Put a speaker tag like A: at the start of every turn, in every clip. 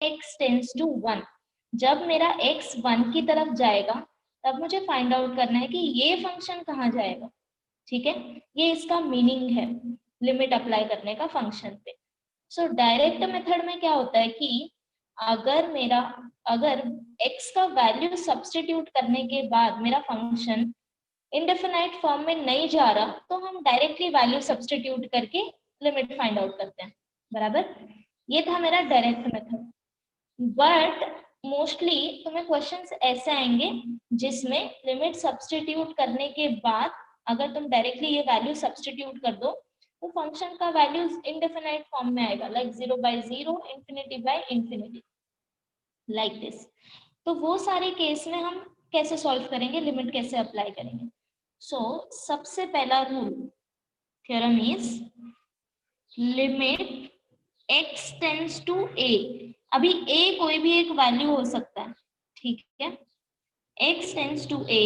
A: x tends to 1, जब मेरा x 1 की तरफ जाएगा तब मुझे फाइंड आउट करना है कि ये फंक्शन कहाँ जाएगा। ठीक है, ये इसका मीनिंग है लिमिट अप्लाई करने का फंक्शन पे। सो डायरेक्ट मेथड में क्या होता है कि अगर x का वैल्यू सब्स्टिट्यूट करने के बाद मेरा फंक्शन इंडेफिनाइट फॉर्म में नहीं जा रहा तो हम डायरेक्टली वैल्यू सब्स्टिट्यूट करके लिमिट फाइंड आउट करते हैं। बराबर, ये था मेरा डायरेक्ट मेथड। बट मोस्टली तुम्हें क्वेश्चंस ऐसे आएंगे जिसमें लिमिट सब्स्टिट्यूट करने के बाद अगर तुम डायरेक्टली ये वैल्यू सब्स्टिट्यूट कर दो तो फंक्शन का वैल्यू इंडेफिनाइट फॉर्म में आएगा, लाइक 0/0, ∞/∞, लाइक दिस। तो वो सारे केस में हम कैसे सॉल्व करेंगे, लिमिट कैसे अप्लाई करेंगे। सो सबसे पहला rule theorem is limit x tends to a। अभी a कोई भी एक वैल्यू हो सकता है, ठीक है। x tends to a,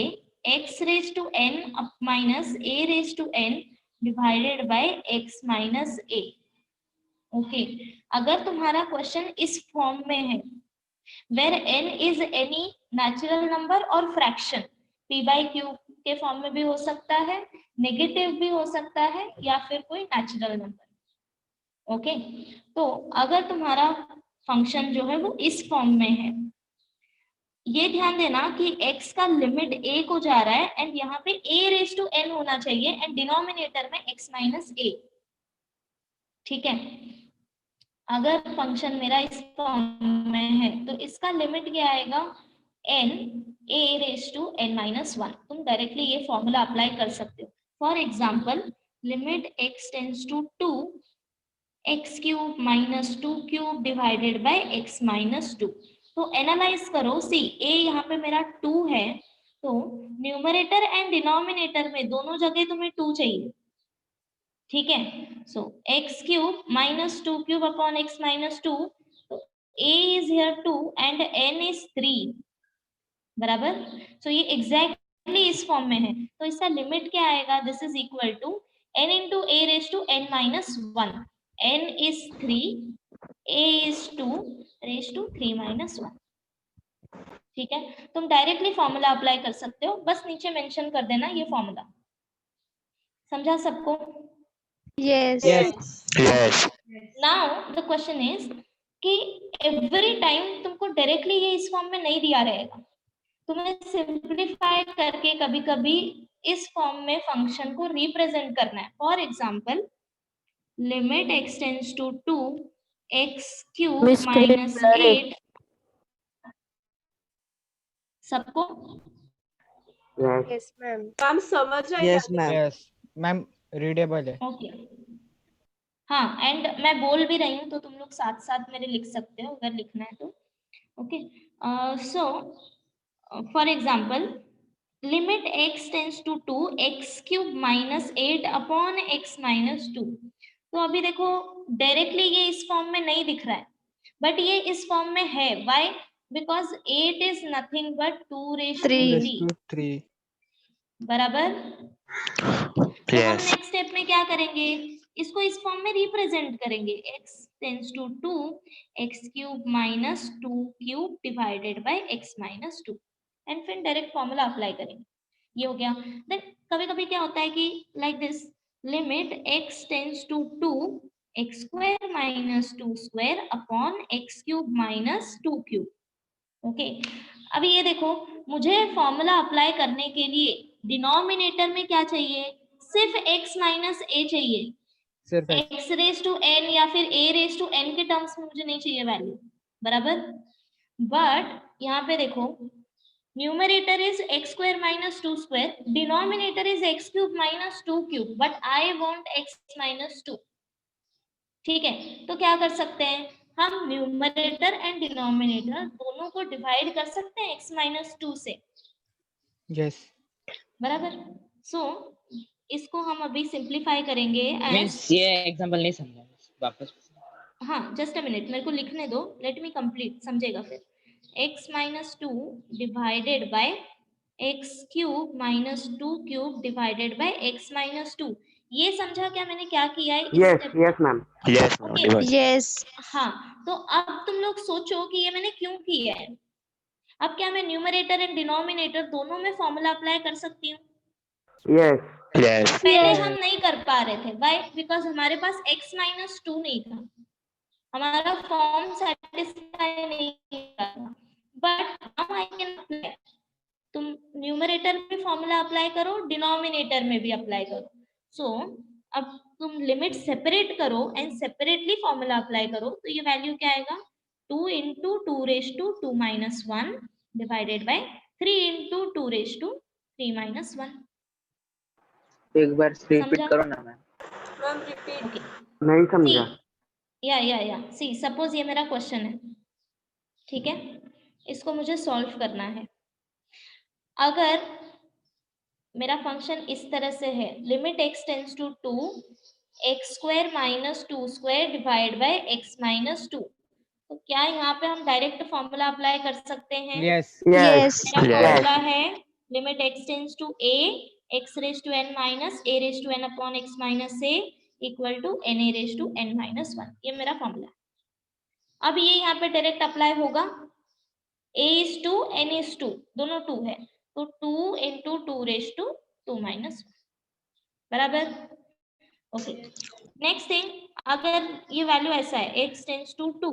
A: x raise to n minus a raise to n divided by x minus a। Okay, अगर तुम्हारा क्वेश्चन इस फॉर्म में है where n is any natural number और फ्रैक्शन, p/q के फॉर्म में भी हो सकता है, नेगेटिव भी हो सकता है, या फिर कोई नेचुरल नंबर। ओके, तो अगर तुम्हारा फंक्शन जो है वो इस फॉर्म में है, ये ध्यान देना कि x का लिमिट a को जा रहा है एंड यहाँ पे a रेज टू n होना चाहिए एंड डिनोमिनेटर में x माइनस a। ठीक है, अगर फंक्शन मेरा इस फॉर्म में है तो इसका लिमिट क्या आएगा, n a raise to n minus 1। तुम डायरेक्टली ये फॉर्मूला अप्लाई कर सकते हो। For example limit x tends to 2 x cube minus 2 cube divided by x minus 2। तो एनालाइज करो, सी a यहाँ पे मेरा 2 है, तो न्यूमरेटर एंड डिनोमिनेटर में दोनों जगह तुम्हें 2 चाहिए। ठीक है, so x cube minus 2 cube upon x minus 2, तो a is here 2 and n is 3। बराबर, सो ये एग्जैक्टली इस फॉर्म में है, तो इसका लिमिट क्या आएगा, this is equal to n into a raise to n minus 1। n is 3, a is 2 raise to 3 minus 1। ठीक है, तुम डायरेक्टली फॉर्मूला अप्लाई कर सकते हो, बस नीचे मेंशन कर देना ये फॉर्मूला। समझा सबको?
B: Yes.
C: Yes.
A: Now the question is कि एवरी टाइम तुमको डायरेक्टली ये इस फॉर्म में नहीं दिया रहेगा, तुम्हें सिंप्लीफाई करके कभी कभी इस फॉर्म में फंक्शन को रिप्रेजेंट करना है। For example limit x tends to 2 x cube minus 8। सबको
B: Yes, ma'am.
D: मैम समझ रहे
C: Yes,
D: हैं?
C: ma'am.
E: यस मैम, रीडेबल है।
A: ओके, हाँ, एंड मैं बोल भी रही हूँ तो तुम लोग साथ साथ मेरे लिख सकते हो अगर लिखना है तो। Okay, so for example limit x tends to 2 x cube minus 8 upon x minus 2। तो अभी देखो डायरेक्टली ये इस फॉर्म में नहीं दिख रहा है, बट ये इस फॉर्म में है। Why? Because 8 is nothing but 2 raise to 3।
E: 3
A: बराबर, तो हम
C: Yes.
A: नेक्स्ट स्टेप में क्या करेंगे, इसको इस फॉर्म में रिप्रेजेंट करेंगे, x tends to 2 x cube minus 2 cube divided by x minus 2 and फिर डायरेक्ट फॉर्मूला अप्लाई करेंगे। ये हो गया। देन कभी कभी क्या होता है कि like this limit x tends to 2 x square minus 2 square upon x cube minus 2 cube. Okay, अभी ये देखो मुझे फॉर्मूला अप्लाई करने के लिए डिनोमिनेटर में क्या चाहिए, सिर्फ x माइनस a चाहिए।
E: सिर्फ x।
A: x raise to n या फिर a रेज टू n के टर्म्स में मुझे नहीं चाहिए वैल्यू। बराबर, बट यहाँ पे देखो numerator is x square minus 2 square, denominator is x cube minus 2 cube, but I want x minus 2। ठीक है, तो क्या कर सकते हैं, हम न्यूमरेटर एंड डिनोमिनेटर दोनों को डिवाइड कर सकते हैं x माइनस 2 से।
E: यस।
A: बराबर, सो इसको हम अभी सिंप्लीफाई करेंगे
F: मींस
A: एज,
F: ये एग्जांपल नहीं समझा वापस।
A: हाँ जस्ट अ मिनट, मेरे को लिखने दो, लेट मी कंप्लीट, समझेगा फिर। x minus 2 divided by x cube minus 2 cube divided by x minus 2। ये समझा क्या मैंने क्या किया है इस
B: Yes,
A: step
B: yes, ma'am.
C: Yes, ma'am.
A: Okay.
C: Divide.
D: Yes.
A: हाँ, तो अब तुम लोग सोचो कि ये मैंने क्यों किया है। अब क्या मैं न्यूमरेटर एंड डिनोमिनेटर दोनों में फॉर्मूला अप्लाई कर सकती हूँ?
B: Yes.
C: Yes.
A: पहले हम नहीं कर पा रहे थे, वाई? बिकॉज हमारे पास x-2 नहीं था, हमारा फॉर्म सेटिस्फाई नहीं किया था। But now I can apply. तुम न्यूमरेटर में फॉर्मूला अप्लाई करो, डिनोमिनेटर में भी अप्लाई करो। सो अब तुम लिमिट सेपरेट करो एंड सेपरेटली फॉर्मूला अप्लाई करो, तो ये वैल्यू क्या आएगा? 2 into 2 raised to 2 minus 1 divided by 3 into 2 raised to 3 minus 1.
F: एक बार रिपीट
A: समझा?
F: करो ना मैम।
A: Okay.
B: नहीं समझा।
A: या सी सपोज ये मेरा क्वेश्चन है, ठीक है, इसको मुझे सॉल्व करना है। अगर मेरा फंक्शन इस तरह से है, limit x tends to 2 x square minus 2 square divide by x minus 2, तो क्या यहाँ पे हम डायरेक्ट फॉर्मूला अप्लाई कर सकते हैं?
E: Yes.
B: Yes.
A: मेरा
C: Yes.
A: फॉर्मूला है limit x tends to a x raise to n minus a raise to n upon x minus a equal to n a raise to n minus 1। ये मेरा formula है। अब ये यहाँ पे direct apply होगा, a is 2 n is 2, दोनों 2 है, तो 2 into 2 रेज टू 2 माइनस 1, बराबर। ओके, नेक्स्ट थिंग, अगर ये वैल्यू ऐसा है x tends to 2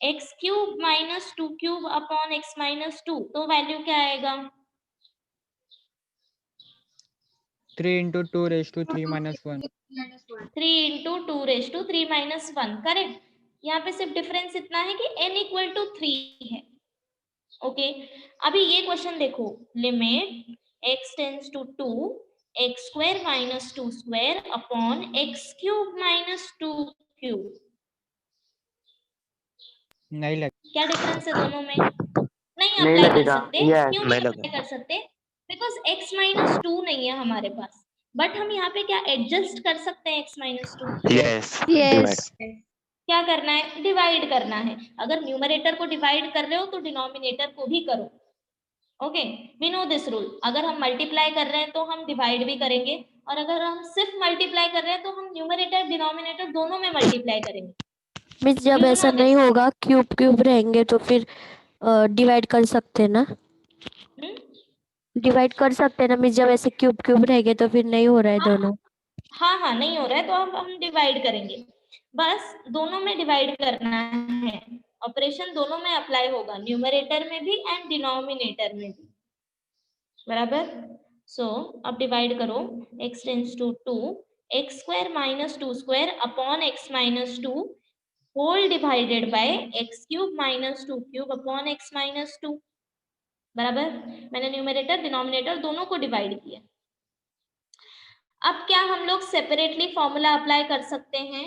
A: x cube minus 2 cube upon x minus 2, तो वैल्यू क्या आएगा?
E: 3 into 2 raised to 3 minus 1.
A: 3 into 2 raise to 3 minus 1, correct. यहाँ पे सिर्फ डिफरेंस इतना है कि n इक्वल टू 3 है। ओके, अभी ये क्वेश्चन देखो, limit x tends to 2 x square minus 2 square upon x cube minus 2 cube,
E: नहीं लग
A: क्या डिफरेंस है दोनों में? नहीं
B: नहीं
A: अप्लाई कर
B: लगेगा।
A: सकते।
B: Yes.
A: क्यों
C: नहीं
A: नहीं अप्लाई कर सकते? बिकॉज x माइनस 2 नहीं है हमारे पास, बट हम यहाँ पे क्या एडजस्ट कर सकते हैं x माइनस 2?
C: Yes.
D: Yes.
A: क्या करना है? डिवाइड करना है। अगर न्यूमरेटर को डिवाइड कर रहे हो तो डिनोमिनेटर को भी करो। Okay, we know this rule. अगर हम मल्टीप्लाई कर रहे हैं तो हम डिवाइड भी करेंगे, और अगर हम सिर्फ मल्टीप्लाई कर रहे हैं तो हम न्यूमरेटर डिनोमिनेटर दोनों में मल्टीप्लाई करेंगे।
D: मिस जब
A: You
D: ऐसा
A: know
D: नहीं
A: this.
D: होगा, क्यूब क्यूब रहेंगे तो फिर डिवाइड कर सकते हैं ना?
A: हम्म?
D: डिवाइड कर सकते हैं ना मिस, जब ऐसे क्यूब क्यूब रहेंगे तो फिर नहीं हो रहा है दोनों।
A: हाँ नहीं हो रहा है तो हम डिवाइड करेंगे, बस दोनों में डिवाइड करना है। ऑपरेशन दोनों में अप्लाई होगा, न्यूमरेटर में भी एंड डिनोमिनेटर में भी, बराबर। सो अब डिवाइड करो, x tends to 2 x square minus 2 square upon x minus 2 whole divided by x cube minus 2 cube upon x minus 2, बराबर। मैंने न्यूमरेटर डिनोमिनेटर दोनों को डिवाइड किया। अब क्या हम लोग सेपरेटली फॉर्मूला अप्लाई कर सकते हैं?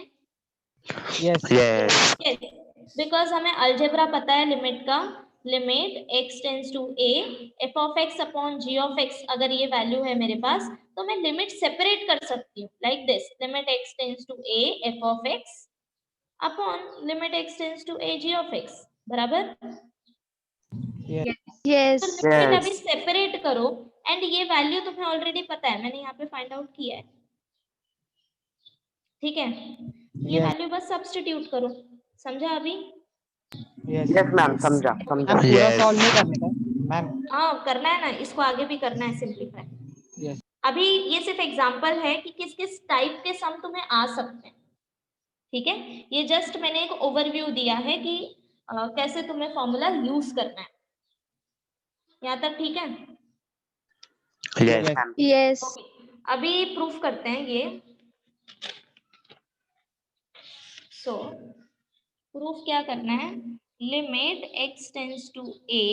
E: Yes.
C: Yes.
A: बिकॉज हमें अलजेब्रा पता है लिमिट का। Limit x tends to a f of x अपॉन g ऑफ x, अगर ये वैल्यू है मेरे पास तो मैं लिमिट सेपरेट कर सकती हूँ, like this, limit x tends to a f of x upon limit x tends to a g of x, बराबर।
E: Yes.
A: तो
D: यस।
A: लिमिट अभी सेपरेट करो एंड ये वैल्यू तुम्हें ऑलरेडी पता है, मैंने यहाँ पे फाइंड आउट किया है, ठीक है। ये
E: Yes.
A: वैल्यू बस सब्स्टिट्यूट करो, समझा अभी?
E: Yes.
B: Yes, ma'am. समझा समझा।
E: मैम पूरा
C: Yes.
E: सॉल्व नहीं करने का मैम?
A: हाँ करना है ना, इसको आगे भी करना है सिंप्लीफाई।
E: Yes.
A: अभी ये सिर्फ एग्जांपल है कि किस किस टाइप के सम तुम्हें आ सकते हैं, ठीक है। ये जस्ट मैंने एक ओवरव्यू दिया है कि कैसे तुम्हें फॉर्मूला यूज करना है। यहाँ तक ठीक है?
C: Yes.
B: Ma'am.
D: यस।
A: अभी प्रूफ करते हैं ये। सो प्रूफ क्या करना है? Limit x tends to a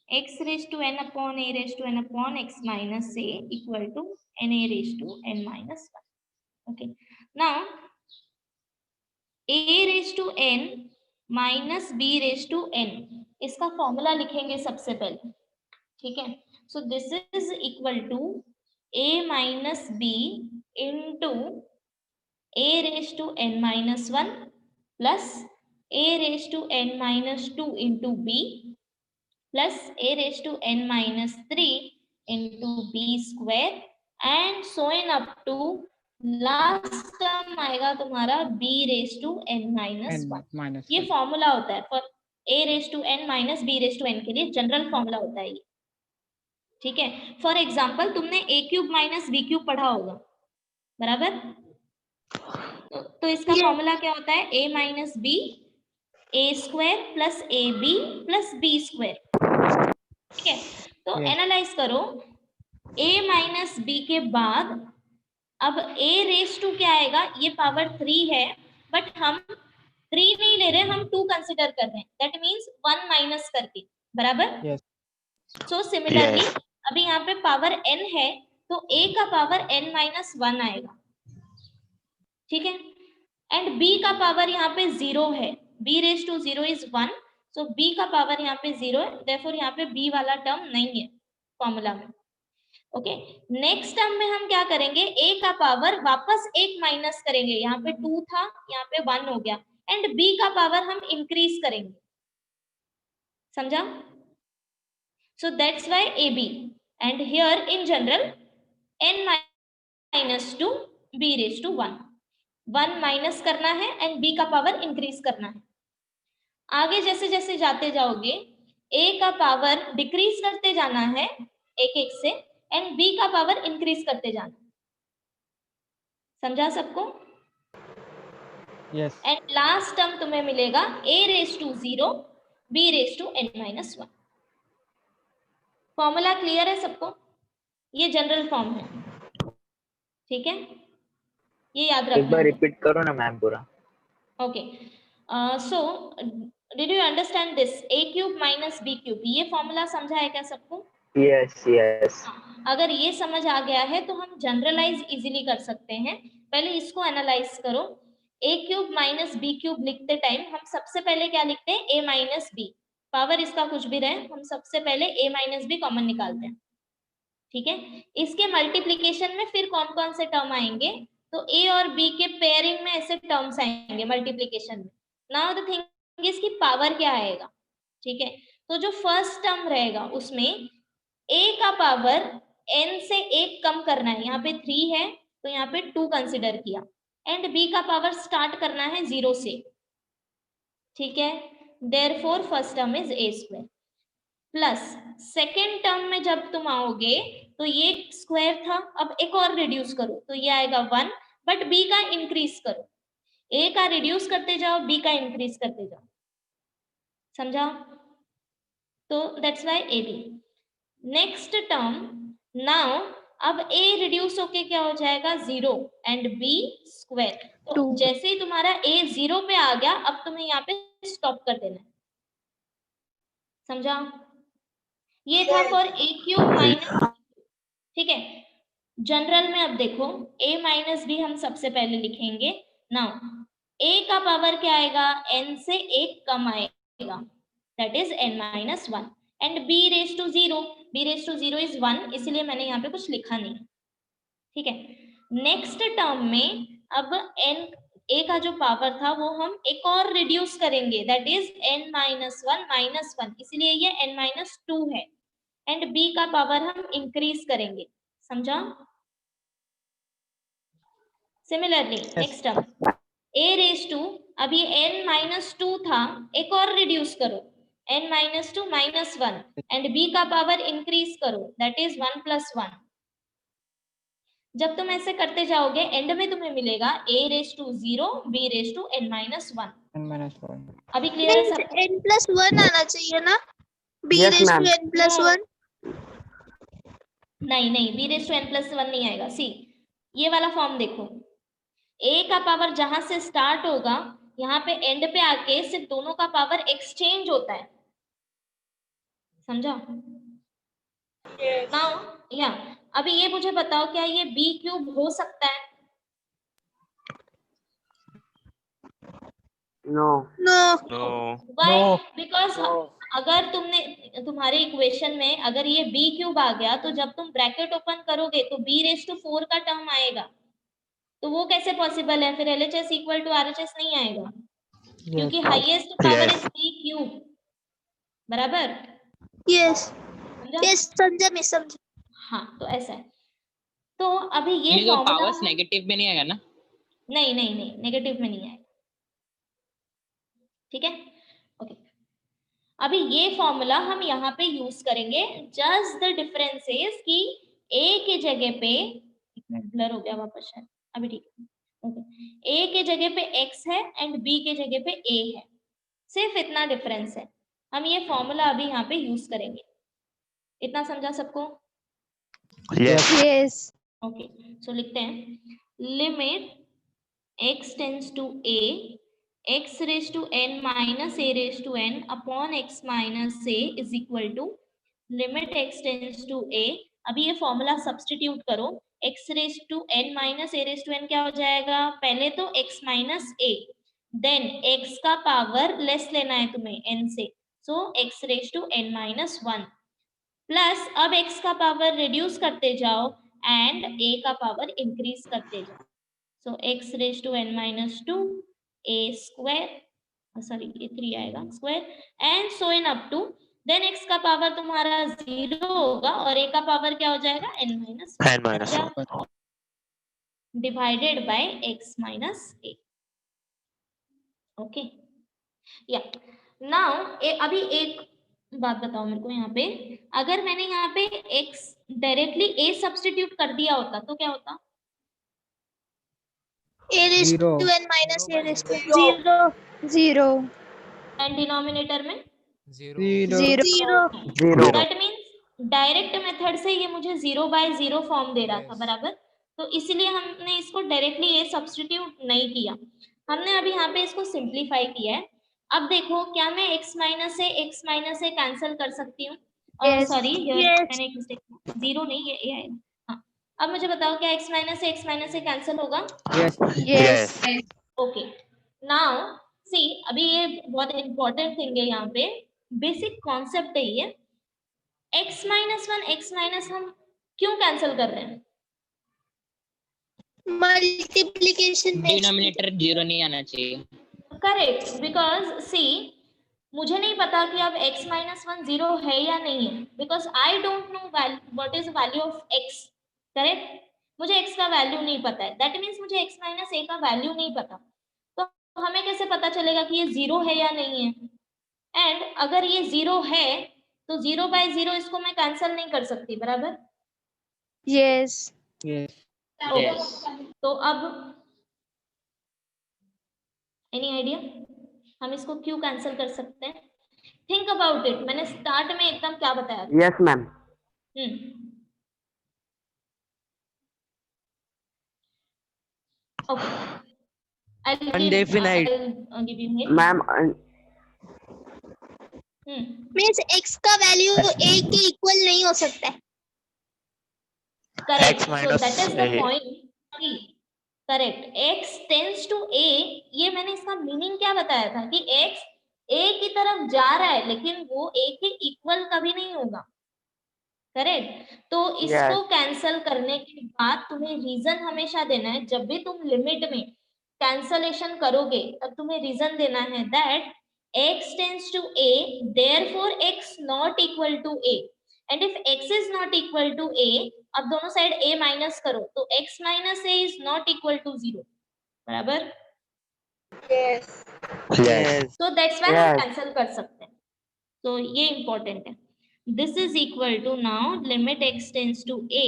A: x raise to n upon a raise to n upon x minus a equal to n a raise to n minus 1। Okay, now a raise to n minus b raise to n, इसका formula लिखेंगे सबसे पहले, ठीक है। So this is equal to a minus b into a raise to n minus 1 plus a raise to n minus 2 into b plus a raise to n minus 3 into b square and so on up to last term आएगा तुम्हारा b raise to n minus
E: n
A: one.
E: minus
A: ये
E: 1.
A: फॉर्मूला होता है for a raise to n minus b raise to n के लिए, general formula होता है ये, ठीक है। फॉर एग्जाम्पल तुमने a cube minus b cube पढ़ा होगा, बराबर। तो इसका फॉर्मूला क्या होता है, a minus b a square plus a b plus b square, ठीक है। तो
E: Yes.
A: एनालाइज करो, a माइनस b के बाद अब a रेज टू क्या आएगा, ये पावर 3 है, बट हम 3 नहीं ले रहे, हम 2 कंसिडर कर रहे हैं, दैट मींस 1 माइनस करके, बराबर।
E: Yes.
A: So similarly
C: Yes.
A: अभी यहाँ पे पावर n है, तो a का पावर n माइनस 1 आएगा, ठीक है। एंड b का पावर यहाँ पे 0 है, b raise to 0 is 1, so b का पावर यहाँ पे 0 है, देयरफॉर यहाँ पे b वाला टर्म नहीं है फॉर्मूला में, ओके। नेक्स्ट टर्म में हम क्या करेंगे, a का पावर वापस 1 माइनस करेंगे, यहाँ पे 2 था, यहाँ पे 1 हो गया, एंड b का पावर हम इंक्रीज करेंगे, समझा। So that's why ab, and here in general n minus 2 b raise to 1 minus करना है एंड b का पावर इंक्रीज करना है। आगे जैसे जैसे जाते जाओगे a का पावर डिक्रीज करते जाना है एक एक से, एंड b का पावर इंक्रीज करते जाना, समझा सबको।
E: Yes.
A: एंड लास्ट टर्म तुम्हें मिलेगा a raise to 0 b raise to n minus 1। Formula clear है सबको, ये जनरल फॉर्म है, ठीक है, ये याद
F: एक बार
A: रखना।
F: रिपीट करो ना मैम पूरा।
A: Okay, so did you understand this, a cube minus b cube, ये फॉर्मूला समझा है क्या सबको?
F: Yes yes.
A: अगर ये समझ आ गया है तो हम जनरलाइज इजीली कर सकते हैं। पहले इसको एनालाइज करो, a cube minus b cube लिखते टाइम हम सबसे पहले क्या लिखते हैं, a माइनस b, पावर इसका कुछ भी रहे, हम सबसे पहले a माइनस b कॉमन निकालते हैं, ठीक है। इसके मल्टीप्लीकेशन में फिर कौन कौन से टर्म आएंगे, तो a और b के पेयरिंग में ऐसे टर्म्स आएंगे मल्टीप्लीकेशन में। नाउ द थिंग इज कि पावर क्या आएगा, ठीक है। तो जो फर्स्ट टर्म रहेगा उसमें a का पावर n से 1 कम करना है, यहाँ पे 3 है तो यहाँ पे 2 कंसिडर किया, एंड b का पावर स्टार्ट करना है 0 से, ठीक है। Therefore first term is a square, plus second term में जब तुम आओगे तो ये स्क्वायर था, अब एक और रिड्यूस करो तो ये आएगा 1, बट b का इंक्रीज करो, a का रिड्यूस करते जाओ, b का इंक्रीज करते जाओ, समझा। तो that's why ab। Next term, now अब a रिड्यूस होके क्या हो जाएगा 0 एंड b स्क्वायर, तो
D: 2.
A: जैसे ही तुम्हारा a 0 पे आ गया, अब तुम्हें यहाँ पे स्टॉप कर देना है, समझा। ये था फॉर a क्यूब माइनस, ठीक है। जनरल में अब देखो a माइनस b हम सबसे पहले लिखेंगे। नाउ a का पावर क्या आएगा, n से 1 कम आएगा, that is n minus 1, and b raise to 0, b raise to 0 is 1, इसलिए मैंने यहाँ पे कुछ लिखा नहीं, ठीक है। नेक्स्ट टर्म में अब n, a का जो पावर था वो हम एक और रिड्यूस करेंगे, that is n minus 1 minus 1, इसलिए ये n माइनस 2 है, एंड b का पावर हम इंक्रीज करेंगे, समझा। Similarly next term a raise to, अब ये n माइनस 2 था, एक और रिड्यूस करो, n minus 2 minus 1, and b का पावर इंक्रीज करो, दैट इज 1 प्लस 1। जब तुम ऐसे करते जाओगे एंड में तुम्हें मिलेगा a raise to 0 b raise to n minus 1।
E: n minus 1.
A: अभी क्लियर है सब?
G: n प्लस 1 आना चाहिए ना, b
B: Yes,
G: raise
B: ma'am.
G: To n plus 1।
A: नहीं नहीं, b raise to n plus 1 नहीं आएगा। सी ये वाला फॉर्म देखो, a का पावर जहां से स्टार्ट होगा यहाँ पे एंड पे आके सिर्फ दोनों का पावर एक्सचेंज होता है, समझा। नाउ या अभी ये मुझे बताओ, क्या ये b क्यूब हो सकता है?
B: No
G: no
C: No.
A: Why?
E: No.
A: Because अगर तुम्हारे इक्वेशन में अगर ये b क्यूब आ गया, तो जब तुम ब्रैकेट ओपन करोगे तो b रेज टू 4 का टर्म आएगा, तो वो कैसे पॉसिबल है, फिर LHS इक्वल टू RHS नहीं आएगा, क्योंकि highest power is b cube, बराबर,
G: यस
A: समझा?
G: यस समझा मैं समझा।
A: हाँ, तो ऐसा है। तो अभी ये
C: तो
A: फॉर्मूला
C: पावर्स नेगेटिव में नहीं आएगा ना?
A: नहीं नहीं नहीं, नेगेटिव में नहीं आएगा, ठीक है। ओके, अभी ये फॉर्मूला हम यहाँ पे यूज करेंगे। जस्ट द डिफरेंस इज कि ए के जगह पे, एक मिनट ब्लर हो गया वापस शायद, अभी ठीक है। ओके, ए के जगह पे एक्स है एंड बी के जगह पे ए है, सिर्फ इतना डिफरेंस है। हम ये फॉर्मूला अभी यहाँ पे यूज करेंगे। इतना समझा सबको?
C: Yes.
G: Yes.
A: ओके, सो लिखते हैं limit x tends to a x raise to n minus a raise to n upon x minus a is equal to limit x tends to a। अभी ये formula substitute करो, x raise to n minus a raise to n क्या हो जाएगा? पहले तो x minus a, then x का power less लेना है तुम्हें n से, so x raise to n minus 1 plus अब x का पावर रिड्यूस करते जाओ एंड a का पावर इंक्रीज करते जाओ, so x raised to n minus 2 a square, sorry ये 3 आएगा square and so on up to, then x का पावर तुम्हारा 0 होगा और a का पावर क्या हो जाएगा? n minus
C: N minus 1.
A: Divided by x minus a। Okay, या नाउ अभी एक बात बताओ मेरे को यहाँ पे, अगर मैंने यहाँ पे x डायरेक्टली a सब्स्टिट्यूट कर दिया होता तो क्या होता?
G: A raised
E: Zero.
G: to n minus a raised to 0. 0.
A: And denominator में
E: Zero.
G: 0.
B: Zero.
A: That means direct method से ये मुझे 0 बाय 0 फॉर्म दे रहा था, बराबर। तो इसलिए हमने इसको डायरेक्टली ये सब्स्टिट्यूट नहीं किया, हमने अभी यहाँ पे इसको सिंप्लीफाई किया है। अब देखो, क्या मैं x माइनस ए कैंसिल कर सकती हूँ?
G: Yes.
A: Sorry,
G: Yes.
A: मैंने एक मिस्टेक, 0 नहीं, ये आएगा। हाँ, अब मुझे बताओ क्या x माइनस ए कैंसिल होगा?
E: Yes.
G: Yes.
A: Okay, now see, अभी ये बहुत इंपॉर्टेंट थिंग है, यहाँ पे बेसिक कॉन्सेप्ट है ये। x माइनस 1 x माइनस हम क्यों कैंसिल कर रहे हैं?
G: Multiplication में
C: डिनोमिनेटर 0 नहीं आना चाहिए.
A: करेक्ट, बिकॉज सी मुझे नहीं पता कि अब x माइनस 1 0 है या नहीं है, because I don't know what is value of x, correct. मुझे x का वैल्यू नहीं पता है, दैट मीन्स मुझे x माइनस a का वैल्यू नहीं पता, तो हमें कैसे पता चलेगा कि ये 0 है या नहीं है? एंड अगर ये 0 है तो 0 बाय 0 इसको मैं कैंसिल नहीं कर सकती, बराबर।
G: Yes.
E: Yes.
C: Yes.
A: तो अब एनी आइडिया हम इसको क्यों कैंसिल कर सकते हैं? थिंक अबाउट इट, मैंने स्टार्ट में एकदम क्या बताया था?
B: Yes, ma'am.
A: Okay,
E: Undefinite.
A: I'll give you hint.
B: Ma'am,
G: Means x का वैल्यू a के इक्वल नहीं हो सकता है.
A: Correct,
C: X
A: so
C: minus
A: that is the
C: A.
A: Point. Correct, x tends to a, ये मैंने इसका मीनिंग क्या बताया था कि x a की तरफ जा रहा है लेकिन वो a के इक्वल कभी नहीं होगा, करेक्ट। तो इसको कैंसल करने के बाद तुम्हें रीजन हमेशा देना है, जब भी तुम लिमिट में कैंसलेशन करोगे तब तुम्हें रीजन देना है that x tends to a, therefore x not equal to a, and if x is not equal to a, अब दोनों साइड a माइनस करो तो x minus a is not equal to 0, बराबर।
G: Yes.
C: Yes.
A: तो that's why हम
B: Yes.
A: Cancel कर सकते हैं, तो ये इंपॉर्टेंट है। This is equal to now limit x tends to a,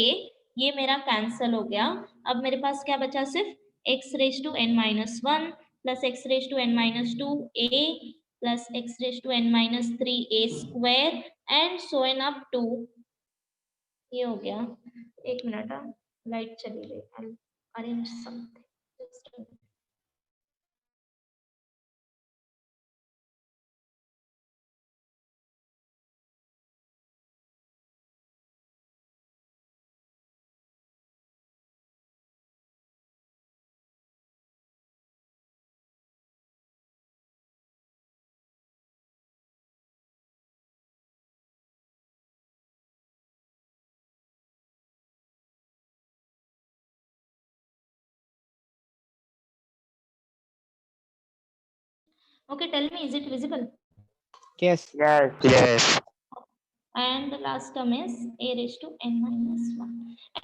A: ये मेरा कैंसिल हो गया। अब मेरे पास क्या बचा? सिर्फ x raise to n minus 1 plus x raise to n minus 2 a plus x raise to n minus 3 a square and so on up to, ये हो गया। एक मिनट, लाइट चली गई, I arrange something. Okay, tell me, is it visible?
E: Yes.
B: Yes.
C: Yes.
A: And last term is a raised to n minus 1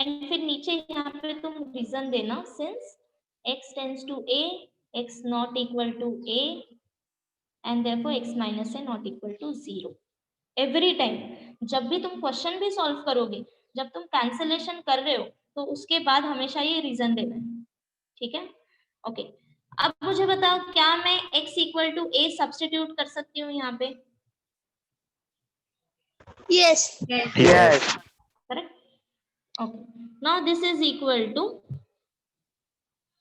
A: and फिर नीचे यहाँ पे तुम रीजन देना since x tends to a x not equal to a and therefore x minus a not equal to 0 every time जब भी तुम question भी सॉल्व करोगे, जब तुम कैंसलेशन कर रहे हो तो उसके बाद हमेशा ये रीजन देना है, ठीक है? ओके, अब मुझे बताओ क्या मैं x equal to a substitute कर सकती हूँ यहाँ पे?
G: Yes.
B: Yes.
A: Correct? Okay, now this is equal to,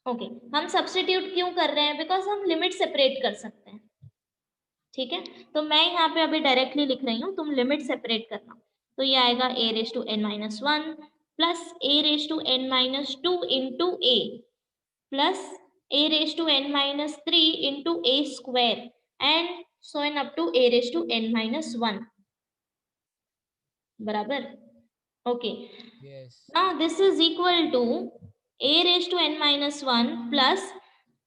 A: okay, हम सब्स्टिट्यूट क्यों कर रहे हैं? बिकॉज हम लिमिट सेपरेट कर सकते हैं, ठीक है? तो मैं यहाँ पे अभी डायरेक्टली लिख रही हूँ, तुम लिमिट सेपरेट करना। तो ये आएगा a raise to n minus 1 plus a raise to n minus 2 into a plus a raise to n minus 3 into a square and so on up to a raise to n minus 1, बराबर? Okay, now this is equal to a raise to n minus 1 plus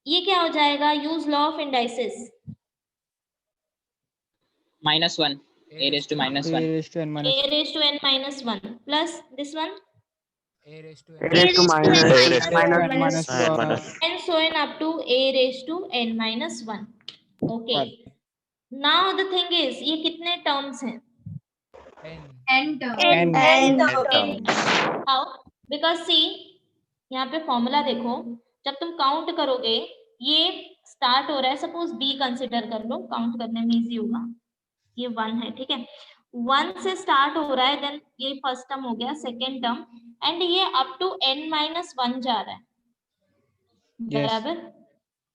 A: ये क्या हो जाएगा? Use law of indices,
C: -1 a raised to -1
E: a raised to n minus
A: a raised to n minus 1 plus this one
B: A raised to minus
A: and so on up to a raised to n minus 1. Okay. Now the thing is ये कितने terms हैं?
E: n
A: How? Because see यहाँ पे formula देखो, जब तुम count करोगे ये स्टार्ट हो रहा है, सपोज b कंसिडर कर लो, काउंट करने में इजी होगा, ये 1 है, ठीक है? 1 से स्टार्ट हो रहा है, देन ये फर्स्ट टर्म हो गया, सेकेंड टर्म एंड ये अप टू n माइनस 1 जा रहा है, बराबर?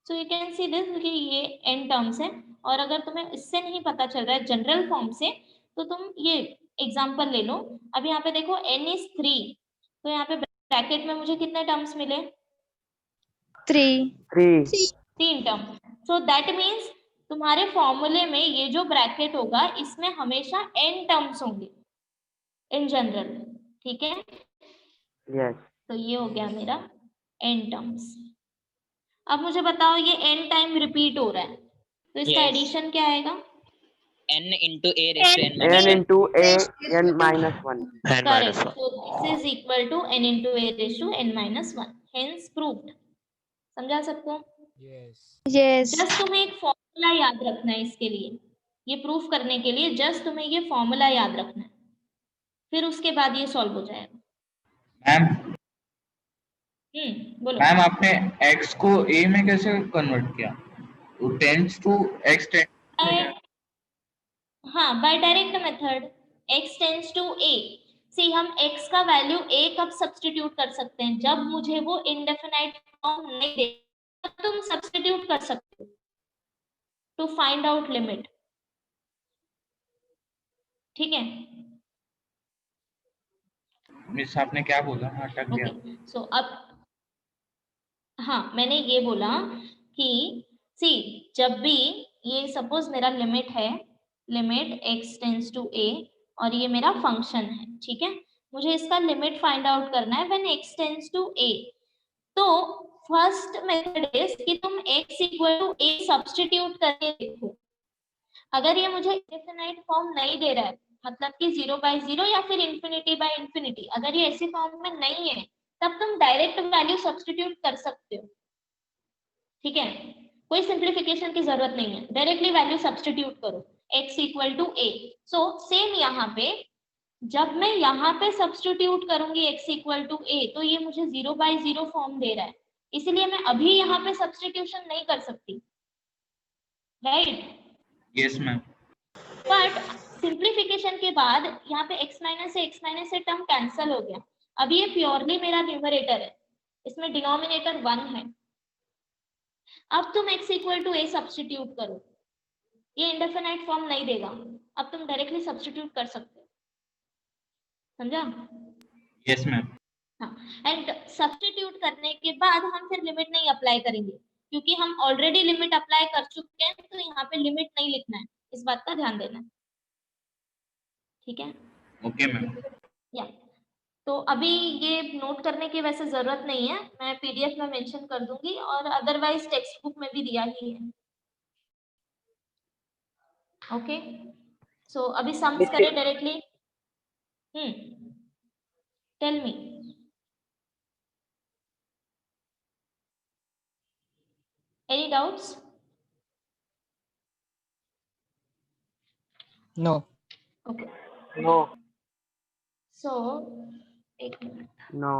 A: So you can see this कि ये n टर्म्स है, और अगर तुम्हें इससे नहीं पता चल रहा है जनरल फॉर्म से तो तुम ये एग्जांपल ले लो। अब यहाँ पे देखो n इज 3, तो यहाँ पे ब्रैकेट में मुझे कितने टर्म्स मिले? 3 टर्म। सो दैट मीन्स तुम्हारे फॉर्मूले में ये जो ब्रैकेट होगा इसमें हमेशा n टर्म्स होंगे इन जनरल, ठीक है?
B: Yes.
A: तो ये हो गया मेरा n टर्म्स। अब मुझे बताओ ये n टाइम रिपीट हो रहा है तो इसका
C: Yes.
A: एडिशन क्या आएगा?
C: n into a raised to n
B: N
C: minus 1
B: into a n minus 1.
A: Correct, so this is equal to n into a raised to n minus 1, hence proved. समझा सबको?
G: Yes.
A: Just तुम्हें एक formula याद रखना है इसके लिए, ये प्रूफ करने के लिए जस्ट तुम्हें ये फॉर्मूला याद रखना है, फिर उसके बाद ये सॉल्व हो जाएगा।
H: मैम
A: बोलो।
H: मैम आपने x को a में कैसे कन्वर्ट किया? टेंड्स टू x
A: हाँ, by direct method x tends to a। See हम x का वैल्यू a कब सब्स्टिट्यूट कर सकते हैं? जब मुझे वो इंडेफिनाइट फॉर्म नहीं दे, तब तुम सब्स्टिट्यूट कर सकते हो टू फाइंड आउट लिमिट, ठीक है?
H: मिस आपने क्या बोला? अटक गया।
A: ओके, सो अब हाँ, मैंने ये बोला कि सी जब भी ये सपोज मेरा लिमिट है, limit x tends to a और ये मेरा फंक्शन है, ठीक है? मुझे इसका लिमिट फाइंड आउट करना है when x tends to a। तो फर्स्ट मेथड इज कि तुम x equal to a substitute करके देखो। अगर ये मुझे इंडेफिनाइट फॉर्म नहीं दे रहा है, मतलब कि 0/0 या फिर ∞/∞, अगर ये ऐसी फॉर्म में नहीं है तब तुम डायरेक्ट वैल्यू सब्स्टिट्यूट कर सकते हो, ठीक है? कोई सिंप्लीफिकेशन की जरूरत नहीं है, डायरेक्टली वैल्यू सब्स्टिट्यूट करो x equal to a। So same यहाँ पे जब मैं यहाँ पे सब्स्टिट्यूट करूंगी x इक्वल टू a तो ये मुझे 0/0 फॉर्म दे रहा है, इसलिए मैं अभी यहाँ पे सब्स्टिट्यूशन नहीं कर सकती, right?
H: Yes ma'am.
A: But simplification के बाद यहाँ पे x माइनस से टर्म कैंसल हो गया। अब ये प्योरली मेरा न्यूमरेटर है, इसमें डिनोमिनेटर 1 है। अब तुम x equal to a substitute करो, ये इंडेफिनाइट फॉर्म नहीं देगा, अब तुम डायरेक्टली सब्स्टिट्यूट कर सकते हो, समझा?
H: Yes ma'am.
A: हाँ, एंड सब्स्टिट्यूट करने के बाद हम फिर लिमिट नहीं अप्लाई करेंगे, क्योंकि हम ऑलरेडी लिमिट अप्लाई कर चुके हैं, तो यहाँ पे लिमिट नहीं लिखना है, इस बात का ध्यान देना है, ठीक है?
H: Okay ma'am.
A: या तो अभी ये नोट करने की वैसे जरूरत नहीं है, मैं पीडीएफ में मेंशन कर दूंगी और अदरवाइज टेक्स्ट बुक में भी दिया ही है। ओके, सो अभी सम्स करें directly. Tell me. Any doubts?
E: No.
A: Okay.
F: No.
A: So, एक minute.
B: No.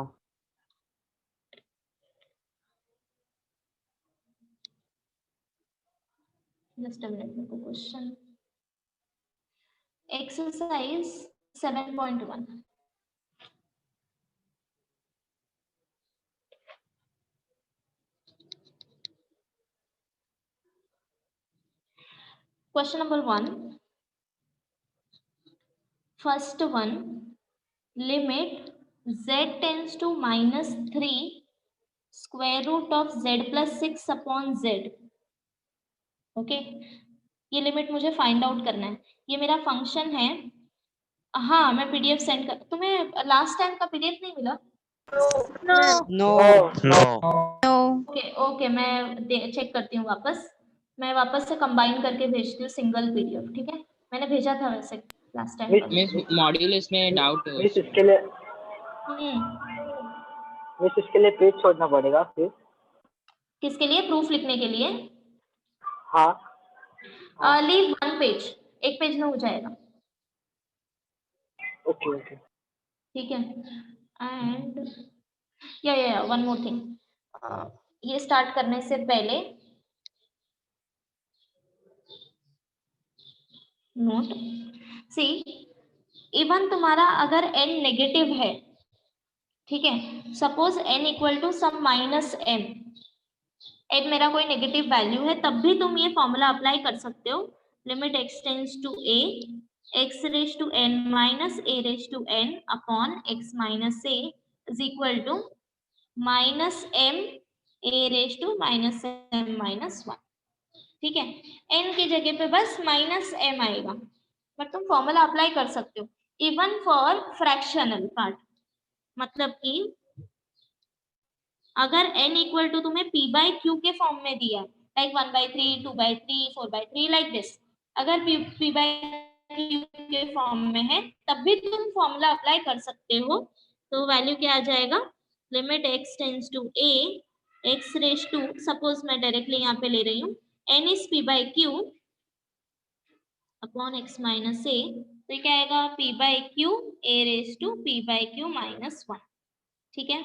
A: Just a minute. मेरे को question. Exercise 7.1. Question number 1. First one, limit z tends to -3 square root of z plus 6 upon z. Okay, ये limit मुझे find out करना है. ये मेरा function है. हाँ, मैं पीडीएफ सेंड कर. तुम्हें लास्ट टाइम का पीडीएफ नहीं मिला?
G: No.
E: No.
G: No.
A: ओके, मैं चेक करती हूँ वापस. मैं वापस से कंबाइन करके भेजती हूँ सिंगल पीडीएफ. ठीक है, मैंने भेजा था वैसे लास्ट टाइम.
C: मिस मॉड्यूल इसमें डाउट है.
F: मिस इसके लिए पेज छोड़ना पड़ेगा फिर.
A: किसके लिए? प्रूफ लिखने के लिए.
F: हाँ.
A: Leave 1 page. एक पेज में हो जाएगा.
F: ओके.
A: ठीक है. एंड या वन मोर थिंग. ये स्टार्ट करने से पहले नोट सी, इवन तुम्हारा अगर n नेगेटिव है, ठीक है, suppose n equal to some minus m, n मेरा कोई नेगेटिव वैल्यू है, तब भी तुम ये फॉर्मूला अप्लाई कर सकते हो. Limit x tends to a x raise to n minus a raise to n upon x minus a is equal to minus m a raise to minus m minus 1. ठीक है, n की जगह पे बस माइनस m आएगा, but तुम formula apply कर सकते हो इवन फॉर फ्रैक्शनल पार्ट. मतलब कि अगर n इक्वल टू तुम्हें p बाई q के फॉर्म में दिया, लाइक 1/3 2/3 4/3 लाइक दिस, अगर p बाई q के फॉर्म में है तब भी तुम फॉर्मूला अप्लाई कर सकते हो. तो वैल्यू क्या आ जाएगा? Limit x tends to a x raise to, suppose मैं डायरेक्टली यहाँ पे ले रही हूँ, n is p by q upon x minus a. तो क्या आएगा? p by q a raise to p by q minus 1. ठीक है.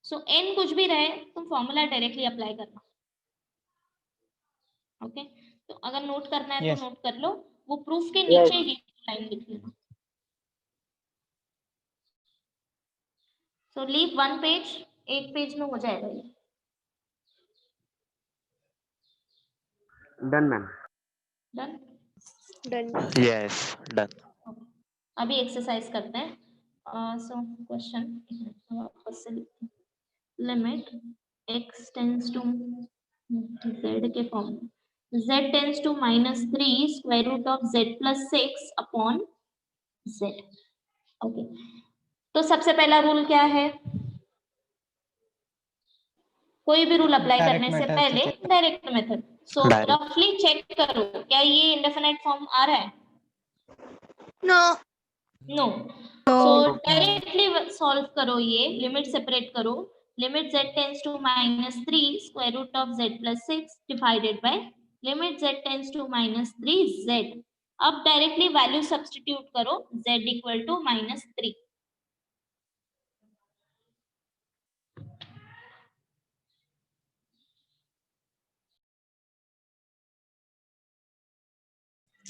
A: सो n कुछ भी रहे तुम फॉर्मूला डायरेक्टली अप्लाई करना. ओके, तो अगर नोट करना है तो नोट कर लो. वो प्रूफ के नीचे ही लाइन लिख लेना. So leave 1 page. एक पेज में हो जाएगा ये.
B: Done, ma'am.
A: Done.
I: Yes, done.
A: अभी एक्सरसाइज करते हैं. सो क्वेश्चन वापस से लिखते हैं. Limit x tends to z के फॉर्म में, z tends to -3 square root of z plus 6 upon z. Okay, तो सबसे पहला रूल क्या है? कोई भी रूल अप्लाई करने से पहले डायरेक्ट मेथड. सो रफली चेक करो क्या ये इंडेफिनाइट फॉर्म आ रहा है? नो. सो डायरेक्टली सॉल्व करो. ये लिमिट सेपरेट करो. Limit z tends to -3 square root of z plus 6 divided by limit z tends to -3 z. अब डायरेक्टली वैल्यू सब्स्टिट्यूट करो. z equal to -3.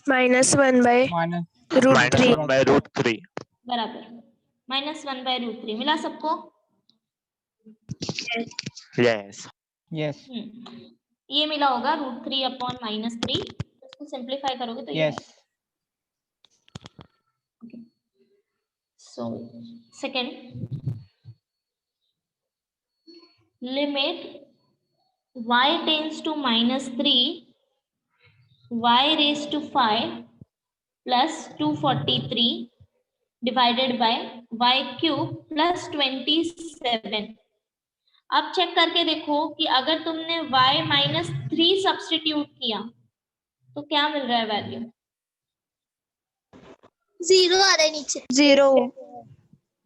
G: -1 by
I: -1/√3.
A: बराबर -1/√3 मिला सबको?
I: Yes.
A: ये मिला होगा √3 अपॉन -3. इसको सिंप्लीफाई करोगे तो ये. So second, limit y tends to -3 y raise to 5 plus 243 divided by y cube plus 27. अब चेक करके देखो कि अगर तुमने y -3 सब्स्टिट्यूट किया तो क्या मिल रहा है वैल्यू?
G: 0 आ रहा है नीचे।
J: 0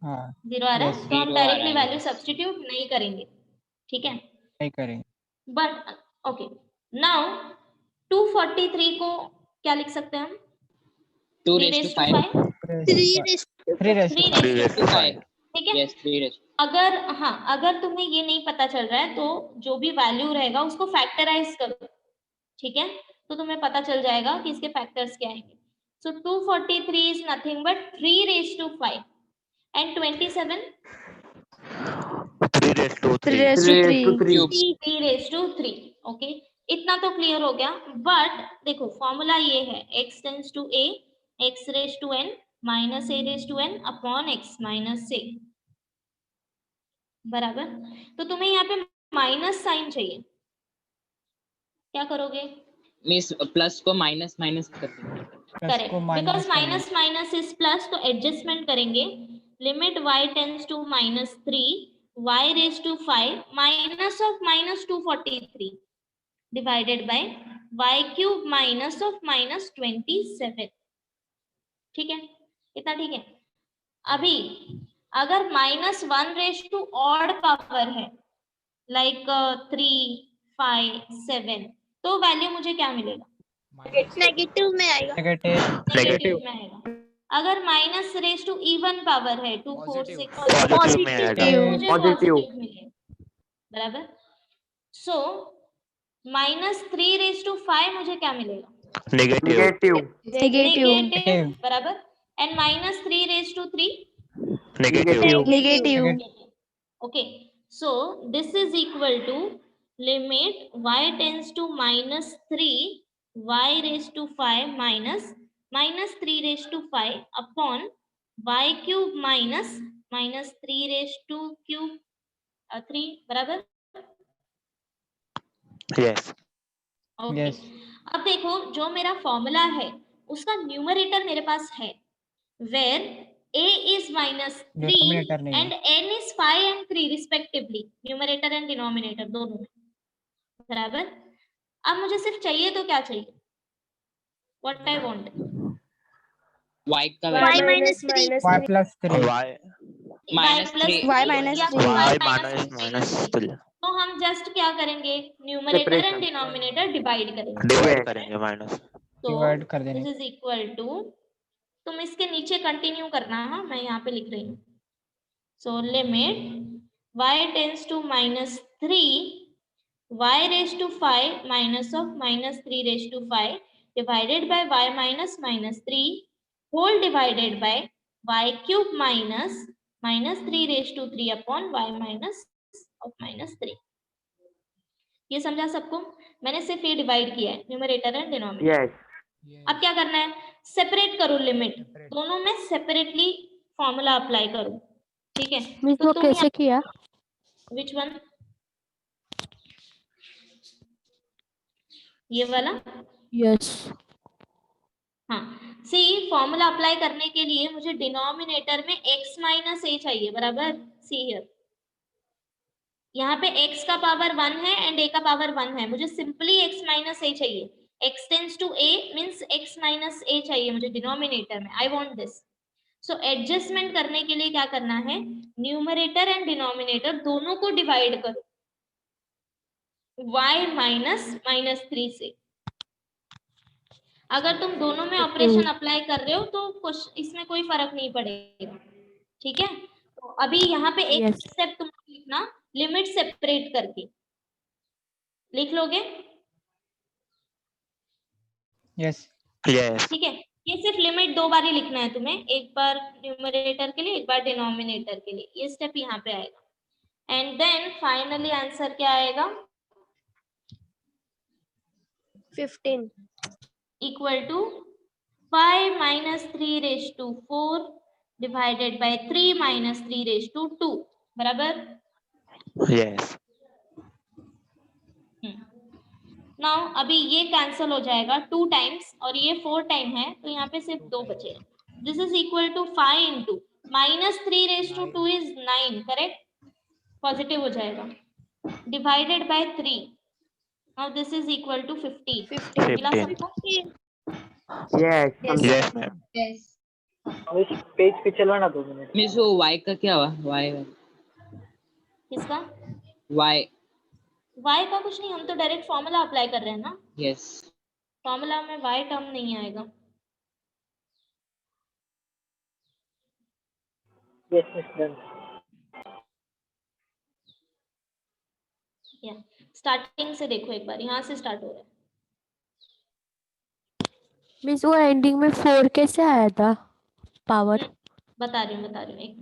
E: हाँ
A: 0 आ रहा
E: Yes.
A: है, तो हम
C: 0 आ
A: डायरेक्टली
C: रहा है।
A: वैल्यू सब्स्टिट्यूट नहीं करेंगे, ठीक है।
E: नहीं करेंगे।
A: बट ओके, नाउ 243 को क्या लिख सकते हैं हम?
C: 2
A: 3
C: raised to
A: raised to
C: 5.
A: 5,
E: 3 rest
A: 3
I: 3
A: raised
I: raised
A: to
I: to
A: 5,
I: 5.
A: ठीक है।
C: Yes, 3 raised.
A: अगर हाँ, अगर तुम्हें ये नहीं पता चल रहा है तो जो भी वैल्यू रहेगा उसको फैक्टराइज करो, ठीक है, तो तुम्हें पता चल जाएगा कि इसके फैक्टर्स क्या आएंगे। सो 243 is nothing but 3 raised to 5 and 27
I: 3 raised to 3.
J: 3 raised to 3
C: Cubes.
A: 3 raised to 3, okay, इतना तो क्लियर हो गया। बट देखो फॉर्मूला ये है x tends to a, x raised to n minus a raised to n upon x minus a, बराबर। तो तुम्हें यहाँ पे माइनस साइन चाहिए, क्या करोगे?
C: Means plus को minus minus कर देंगे.
E: प्लस
A: करेक्ट,
E: को
A: because
E: minus
A: minus minus is plus, तो एडजस्टमेंट करेंगे। Limit y tends to minus 3 y raise to 5 minus of minus 243 divided by y cube minus of minus 27, ठीक है, इतना ठीक है। अभी अगर minus 1 raise to odd power है लाइक 3 5 7, तो वैल्यू मुझे क्या मिलेगा?
G: नेगेटिव में आएगा।
E: नेगेटिव
A: नेगेटिव में आएगा। अगर minus raise to even power है 2 4 6
I: पॉजिटिव में आएगा।
A: मुझे
B: Positive.
A: पॉजिटिव मिलेगा, बराबर। सो माइनस 3 रेज टू 5 मुझे क्या मिलेगा?
I: नेगेटिव.
B: Negative.
J: नेगेटिव
A: नेगेटिव, बराबर। And minus 3 raise to 3
I: negative.
J: Negative
A: okay, so this is equal to limit y tends to minus 3 y raised to 5 minus minus 3 raised to 5 upon y cube minus minus 3 raised to cube 3, बराबर।
I: Yes.
A: Okay,
E: Yes.
A: अब देखो जो मेरा formula है उसका numerator मेरे पास है where a is minus 3
E: Denominator नहीं है।
A: and n is 5 and 3 respectively, numerator and denominator दोनों में, बराबर। अब मुझे सिर्फ चाहिए तो क्या चाहिए? What I want?
C: Y का
G: y
C: value.
G: minus 3
E: y plus 3
I: Y.
C: Minus 3.
J: y minus
A: या
J: 3
I: Y
A: y
I: minus minus 3.
A: तो हम जस्ट क्या करेंगे? Numerator and
B: Separation.
A: Denominator divide करेंगे।
I: Divide
B: Yes.
I: करेंगे माइनस.
A: तो
E: डिवाइड कर देने।
A: दिस इज इक्वल टू, तुम इसके नीचे कंटिन्यू करना है, मैं यहाँ पे लिख रही हूँ। So limit y tends to minus 3 y raise to 5 minus of minus 3 raise to 5 divided by y minus minus 3 whole divided by y cube minus minus 3 raise to 3 upon y minus of minus 3। ये समझा सबको? मैंने सिर्फ ये divide किया है, numerator and denominator.
B: Yes.
A: अब क्या करना है? सेपरेट करो लिमिट, दोनों में सेपरेटली फॉर्मूला अप्लाई करो, ठीक है।
D: मिस
A: तो
D: वो
A: तुम
D: कैसे किया?
A: Which one? ये वाला?
D: यस
A: हाँ, सी फॉर्मूला अप्लाई करने के लिए मुझे डिनोमिनेटर में x माइनस a चाहिए, बराबर। सी हियर, यहाँ पे x का पावर 1 है एंड a का पावर 1 है, मुझे सिंपली x माइनस a चाहिए। x tends to a means x minus a चाहिए मुझे डिनोमिनेटर में, I want this. So adjustment करने के लिए क्या करना है? न्यूमरेटर एंड डिनोमिनेटर दोनों को डिवाइड करो y माइनस माइनस 3 से। अगर तुम दोनों में ऑपरेशन अप्लाई कर रहे हो तो इसमें कोई फर्क नहीं पड़ेगा, ठीक है। तो अभी यहाँ पे एक
D: Yes.
A: स्टेप तुम लिखना, लिमिट सेपरेट करके लिख लोगे,
E: यस
I: Yes.
A: ठीक है। ये सिर्फ लिमिट 2 बार ही लिखना है तुम्हें, एक बार न्यूमरेटर के लिए, एक बार डिनोमिनेटर के लिए। ये स्टेप यहाँ पे आएगा एंड देन फाइनली आंसर क्या आएगा?
J: 15
A: equal to 5 minus 3 raise to 4 divided by 3 minus 3 raise to 2, बराबर।
I: Yes.
A: नाउ अभी ये कैंसिल हो जाएगा 2 टाइम्स और ये 4 टाइम है, तो यहाँ पे सिर्फ 2 बचे। This is equal to 5 into minus 3 raise to 2 is 9, correct, positive हो जाएगा, divided by 3। Now this is equal to 50। मिला
I: 15.
A: सबको?
B: Yes.
J: Yes.
I: Yes, ma'am.
J: yes
F: miss page पे चलो ना 2 मिनट।
C: मिस वो y का क्या हुआ? y
A: किसका?
C: y
A: y का कुछ नहीं, हम तो डायरेक्ट फॉर्मूला अप्लाई कर रहे हैं ना,
C: यस
A: फॉर्मूला में y टर्म नहीं आएगा।
F: Yes miss done.
A: या स्टार्टिंग से देखो एक बार, यहाँ से स्टार्ट हो रहा है।
D: मिस वो एंडिंग में 4 कैसे आया था पावर?
A: बता रही हूँ एक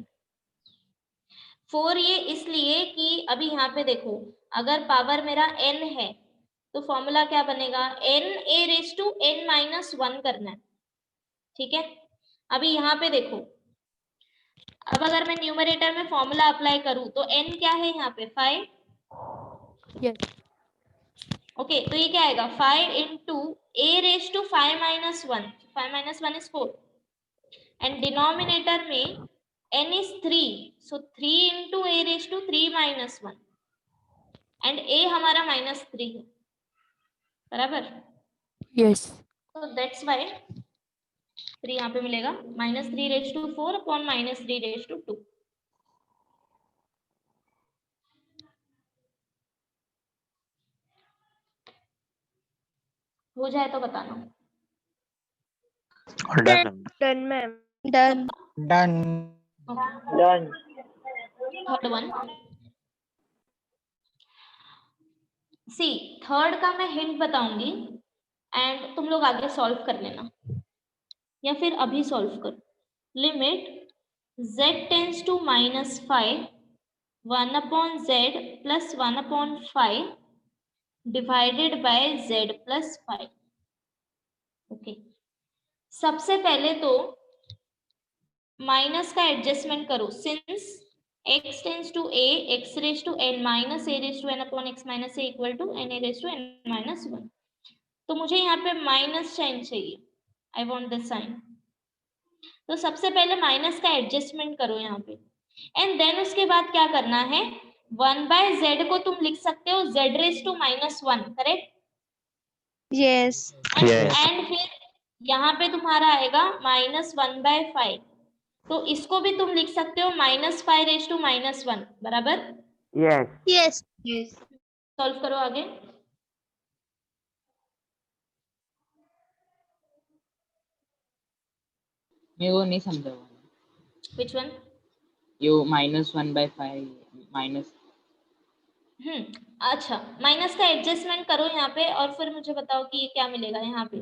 A: 4 ये इसलिए कि अभी यहाँ पे देखो, अगर पावर मेरा n है तो फॉर्मूला क्या बनेगा, n a raise to n minus 1 करना है, ठीक है। अभी यहाँ पे देखो, अब अगर मैं न्यूमरेटर में फॉर्मूला अप्लाई करूँ तो n क्या है यहाँ पे 5,
D: यस
A: ओके तो ये क्या आएगा 5 into a raise to 5 minus 1, 5 minus 1 is 4 and denominator में n is 3, so 3 into a raised to 3 minus 1 and a हमारा minus 3 है, बराबर।
D: यस
A: so that's why 3 यहाँ पे मिलेगा, minus 3 raised to 4 upon minus 3 raised to 2। हो जाए तो बताना।
I: Done.
J: Done ma'am done
E: done.
F: Done.
A: Third one, C third का मैं हिंट बताऊंगी एंड तुम लोग आगे सॉल्व कर लेना, या फिर अभी सॉल्व करो। Limit z tends to minus 5 1 upon z plus 1 upon 5 divided by z plus 5। Okay सबसे पहले तो माइनस का एडजस्टमेंट करो, since x tends to a x raise to n minus a raise to n upon x minus a equal to n a raise to n minus 1। तो मुझे यहाँ पे minus sign चाहिए, आई वांट दिस साइन। तो सबसे पहले minus का adjustment करो यहाँ पे एंड देन उसके बाद क्या करना है, 1 बाय z को तुम लिख सकते हो z raise to minus 1, correct.
J: Yes
I: Yes.
A: And फिर यहाँ पे तुम्हारा आएगा माइनस 1 बाय 5, तो इसको भी तुम लिख सकते हो माइनस 5 रेज टू माइनस 1, बराबर।
B: यस
G: यस यस
A: सॉल्व करो आगे।
C: मैं वो नहीं समझा वो
A: विच वन?
C: यो -1/5 माइनस
A: अच्छा माइनस का एडजस्टमेंट करो यहाँ पे और फिर मुझे बताओ कि ये क्या मिलेगा। यहाँ पे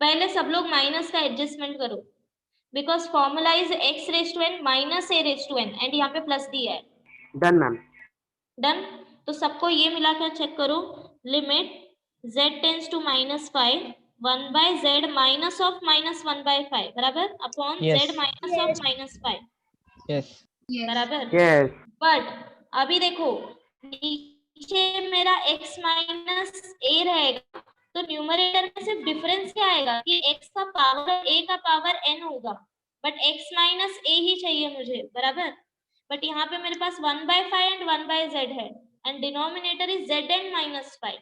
A: पहले सब लोग माइनस का एडजस्टमेंट करो, because formula is x raise to n minus a raise to n and यहाँ पे प्लस दिया है।
B: Done ma'am.
A: डन, तो सबको ये मिलाकर चेक करो। Limit z tends to minus 5 1 by z minus of minus 1 by 5 बराबर upon
E: Yes.
A: z minus of minus 5
E: yes
A: बराबर।
B: यस
A: बट अभी देखो नीचे मेरा x माइनस a रहेगा, तो न्यूमरेटर में सिर्फ डिफरेंस क्या आएगा कि x का पावर a का पावर n होगा, बट x माइनस a ही चाहिए मुझे, बराबर। बट यहाँ पे मेरे पास 1 बाय 5 एंड 1 बाय z है and denominator is zn minus 5,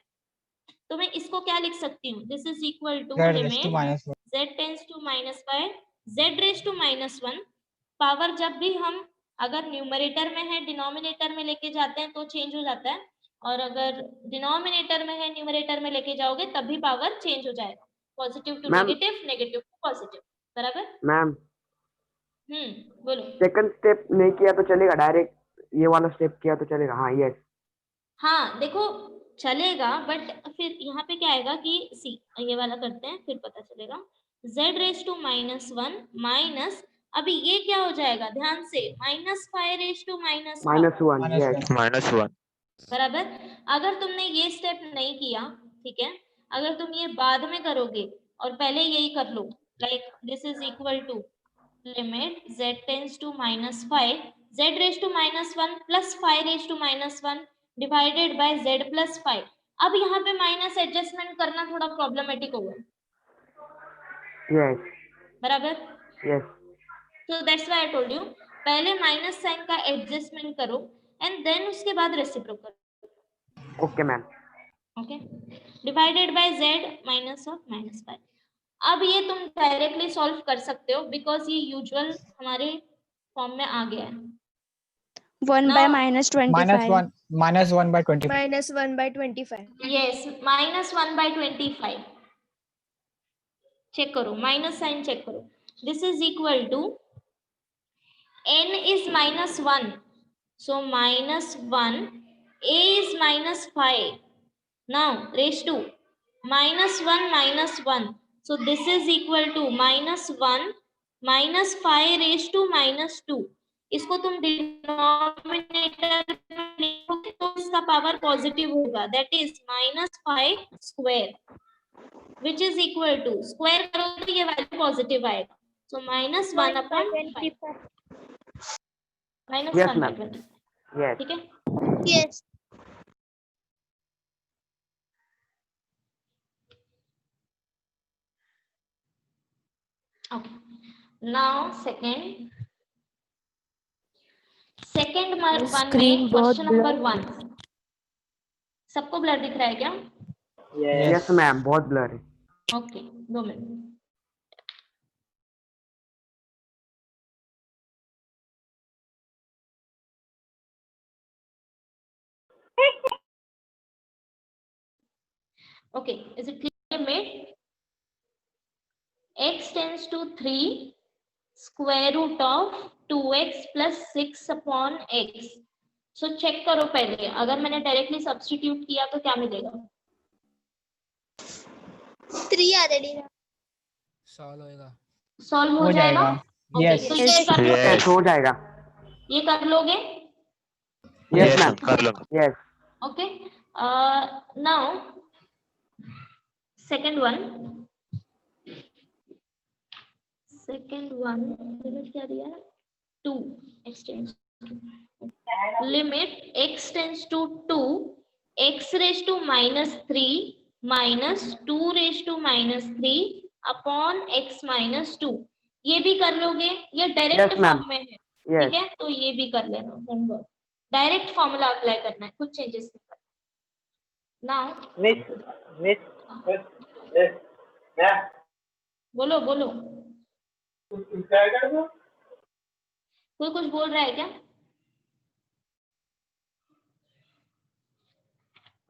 A: तो मैं इसको क्या लिख सकती हूँ, this is equal to
E: z raised to
A: limit
E: -1
A: z tends to minus 5 z raise to minus 1। Power जब भी हम अगर न्यूमरेटर में है डिनोमिनेटर में लेके जाते हैं तो चेंज हो जाता है, और अगर डिनोमिनेटर में है न्यूमरेटर में लेके जाओगे तब भी पावर चेंज हो जाएगा, positive to
B: ma'am.
A: Negative, negative to positive, बराबर।
B: मैम
A: बोलो।
B: सेकंड स्टेप नहीं किया तो चलेगा, डायरेक्ट ये वाला स्टेप किया तो चलेगा। हाँ यस
A: हाँ देखो चलेगा, बट फिर यहाँ पे क्या आएगा कि सी ये वाला करते हैं फिर पता चलेगा। z raise to minus 1 minus, अभी ये क्या हो जाएगा ध्यान से, minus 5 raise to minus
B: -1 yes
I: -1.
A: बराबर। अगर तुमने ये स्टेप नहीं किया, ठीक है, अगर तुम ये बाद में करोगे और पहले यही कर लो, like this is equal to limit z tends to minus 5 z raise to minus 1 plus 5 raise to minus 1 divided by z plus 5। अब यहाँ पे माइनस एडजस्टमेंट करना थोड़ा प्रॉब्लमेटिक होगा,
B: यस
A: बराबर।
B: यस
A: तो that's why I told you पहले minus sign का एडजस्टमेंट करो एंड देन उसके बाद reciprocal.
B: Okay ma'am.
A: Okay divided by z minus of minus 5। अब ये तुम डायरेक्टली सॉल्व कर सकते हो बिकॉज ये यूजुअल हमारे फॉर्म में आ गया है.
J: 1 by
A: Now-
J: minus 25.
E: -1 by 25.
J: Minus 1 by 25.
A: Yes, -1 by 25. Check करो, माइनस साइन चेक करो. This is equal to n is -1, so -1, a is -5. Now raised to -1, so this is equal to -1 -5 raised to -2. इसको तुम denominator में लिखोगे तो इसका power positive होगा, that is -5 square, which is equal to square करोगे तो ये वैल्यू पॉजिटिव आएगा. So -1 upon 5.
B: Yes, ma'am. Yes.
A: ठीक है.
G: Yes.
A: Okay. Now second one
D: Screen
A: में
D: बहुत
A: क्वेश्चन नंबर
D: blur
A: 1. सबको ब्लर दिख रहा है क्या?
B: Yes, ma'am. बहुत blur है.
A: Okay, 2 minute. Okay, is it clear? Made x tends to 3 square root of 2x plus 6 upon x. So check करो पहले, अगर मैंने डायरेक्टली सब्स्टिट्यूट किया तो क्या मिलेगा?
G: 3 already.
E: सॉल्व होएगा.
A: सॉल्व हो जाएगा? Okay,
E: Yes.
A: तो ये कर लो,
B: Yes, हो जाएगा.
A: ये कर लोगे?
B: Yes,
I: Yes,
B: ma'am.
I: कर लूंगा.
B: Yes.
A: Okay. Now second one limit क्या दिया है? 2 x tends to limit x tends to 2 x raised to -3 minus 2 raised to -3 upon x minus 2. ये भी कर लोगे, ये डायरेक्ट
B: Yes, ma'am.
A: फॉर्म में है.
B: Yes.
A: ठीक है, तो ये भी कर लेना. होमवर्क डायरेक्ट फॉर्मूला अप्लाई करना है, कुछ चेंजेस नहीं करना. नाउ बोलो कोई कुछ बोल रहा है क्या?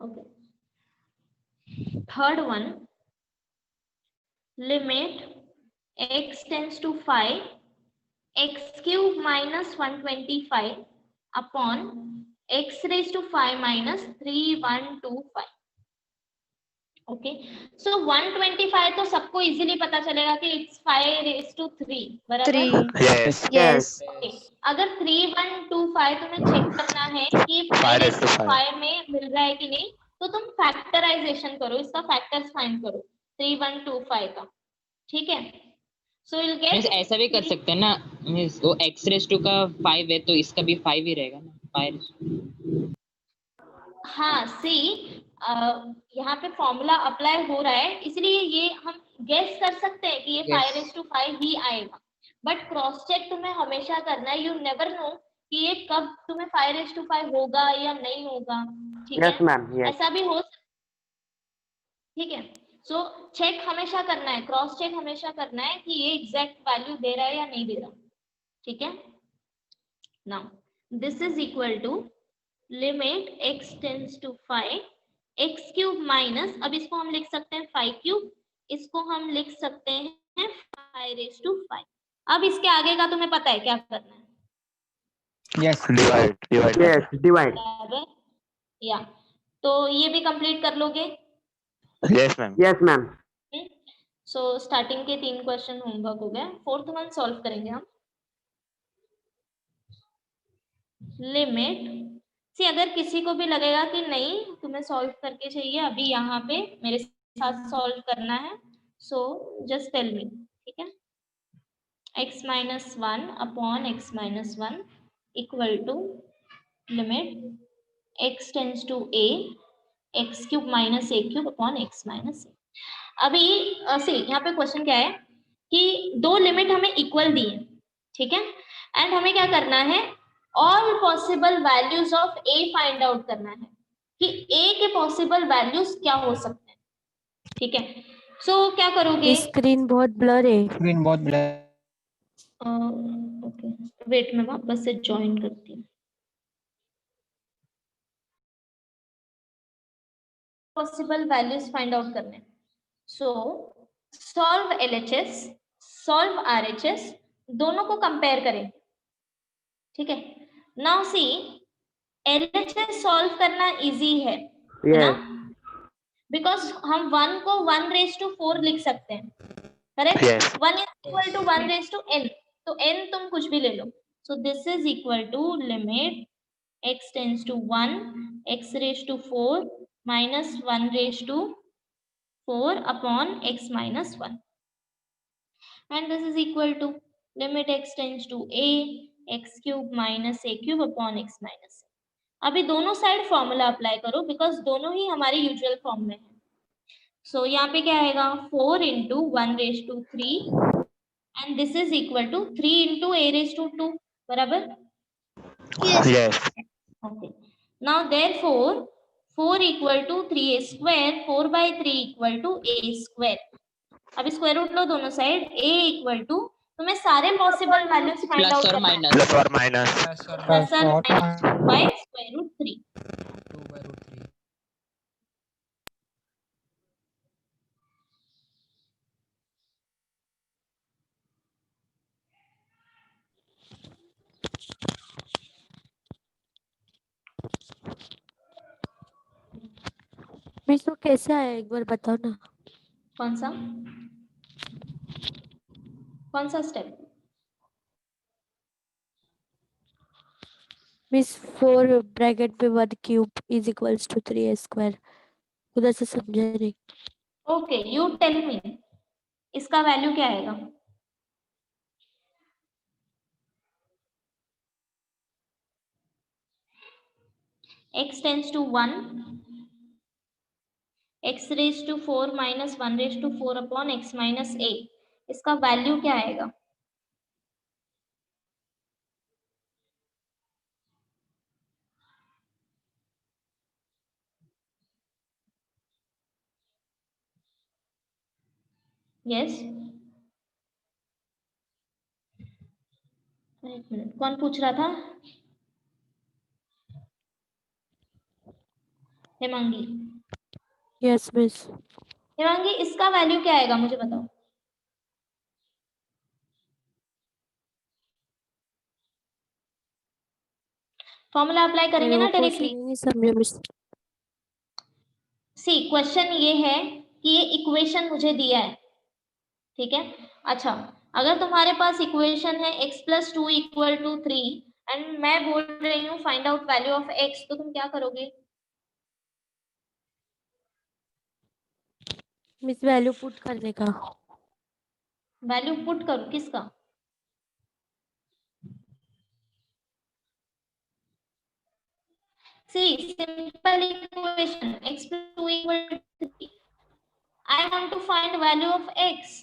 A: Okay. Third one, limit x tends to 5 x cube minus 125 upon x raised to 5 minus 3125. Okay, सो 125 तो सबको इजीली पता चलेगा कि it's 5 raised to 3, बराबर?
J: 3.
I: Yes.
J: Yes.
A: Okay. अगर 3125 तुम्हें चेक करना है कि 5
I: 5
A: raised to
I: raised to
A: 5 में मिल रहा है कि नहीं, तो तुम फैक्टराइजेशन करो, इसका फैक्टर्स फाइंड करो 3125 का. ठीक है, सो विल
C: मींस
A: गेट.
C: ऐसा भी कर सकते हैं ना, मींस वो x रेस टू का 5 है तो इसका भी 5 ही रहेगा ना. 5.
A: हाँ, सी यहाँ पे फॉर्मूला अप्लाई हो रहा है, इसलिए ये हम गेस कर सकते हैं कि ये 5 ही आएगा, बट क्रॉस चेक तुम्हें हमेशा करना है. यू नेवर नो कि ये कब तुम्हें 5 होगा या नहीं होगा. ठीक
B: Yes,
A: है,
B: ma'am. Yes.
A: ऐसा भी हो. ठीक है, सो चेक हमेशा करना है, क्रॉस चेक हमेशा करना है कि ये एग्जैक्ट वैल्यू दे रहा है या नहीं दे रहा. ठीक है. Now this is equal to limit x tends to 5 x cube minus, अब इसको हम लिख सकते हैं 5 क्यूब, इसको हम लिख सकते हैं 5 raised to 5. अब इसके आगे का तुम्हें पता है क्या करना है?
E: Yes.
I: Divide.
B: Yes. Divide.
A: बराबर, या तो ये भी कंप्लीट कर लोगे.
I: Yes, ma'am.
B: Yes, ma'am.
A: So starting के 3 क्वेश्चन होमवर्क हो गए, फोर्थ वन सॉल्व करेंगे हम. लिमिट सी, अगर किसी को भी लगेगा कि नहीं तुम्हें सॉल्व करके चाहिए, अभी यहाँ पे मेरे साथ सॉल्व करना है, सो जस्ट टेल मी. ठीक है, x minus 1 upon x minus 1 equal to limit x tends to a x cube minus a cube upon x minus a. अभी सी यहाँ पे क्वेश्चन क्या है कि दो लिमिट हमें इक्वल दी है. ठीक है, एंड हमें क्या करना है, all possible values of a find out करना है कि a के पॉसिबल वैल्यूज क्या हो सकते हैं. ठीक है, सो क्या करोगे?
D: स्क्रीन बहुत ब्लर है।
E: स्क्रीन बहुत ब्लर।
A: ओके, वेट मैं वापस से ज्वाइन करती हूँ। पॉसिबल वैल्यूज फाइंड आउट करने। सो सॉल्व LHS, सॉल्व RHS, दोनों को कंपेयर करें। ठीक है, नाउ सी LHS सॉल्व करना इजी है ना,
B: Yes.
A: बिकॉज हम 1 को 1/4 लिख सकते हैं, correct?
I: Yes.
A: 1 is equal to 1/n, तो n तुम कुछ भी ले लो। So this is equal to limit x tends to 1 x⁴ minus 1/4 upon x minus 1, and this is equal to limit x tends to a x³ minus a³ upon x minus a। अभी दोनों side formula apply करो because दोनों ही हमारे usual form में है। सो यहाँ पे क्या आएगा 4 into 1/3 and this is equal to 3 into a⁴, बराबर?
G: Yes.
I: Yes.
A: Okay. Now therefore 4 equal to 3a square, 4/3 equal to a square। अब स्क्वायर रूट लो दोनों साइड, a इक्वल टू, तुम्हें सारे possible values find
C: plus
A: out
C: और
A: करना है।
C: Minus.
I: Plus or minus.
A: Plus और minus 2/√3।
E: 2/√3।
D: Miss वो कैसे आया एक बार बताओ ना।
A: कौन सा स्टेप?
D: मिस 4 ब्रैकेट में 1³ is equals to 3a square, उधर से समझे नहीं।
A: ओके, यू टेल मी इसका वैल्यू क्या आएगा? x tends to 1 x⁴ minus 1/4 upon x minus a, इसका वैल्यू क्या आएगा? यस, एक मिनट, कौन पूछ रहा था? हेमांगी।
D: Yes miss.
A: हेमांगी, इसका वैल्यू क्या आएगा मुझे बताओ। फॉर्मूला अप्लाई करेंगे ना डायरेक्टली।
D: नहीं समझे मिस।
A: सी क्वेश्चन ये है कि ये इक्वेशन मुझे दिया है, ठीक है? अच्छा, अगर तुम्हारे पास इक्वेशन है x+2 = 3 एंड मैं बोल रही हूँ find out value of x, तो तुम क्या करोगे?
D: मिस वैल्यू पुट करने का।
A: वैल्यू पुट करो किसका? See, simple equation x+2 = 3. I want to find value of x.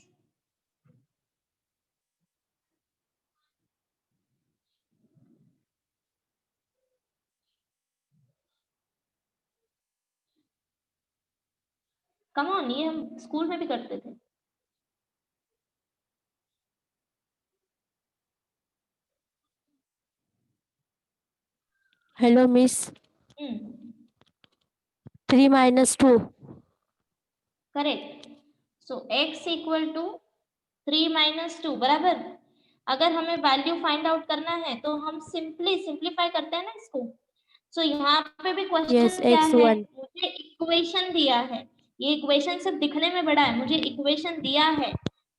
A: Come on, ये हम स्कूल में भी करते थे।
D: Hello miss. 3 - 2।
A: करेक्ट। सो x = 3 - 2, बराबर। अगर हमें वैल्यू फाइंड आउट करना है तो हम सिंप्लीफाई करते हैं ना इसको। सो यहाँ पे भी क्वेश्चन क्या है, मुझे इक्वेशन दिया है, ये इक्वेशन सिर्फ दिखने में बड़ा है, मुझे इक्वेशन दिया है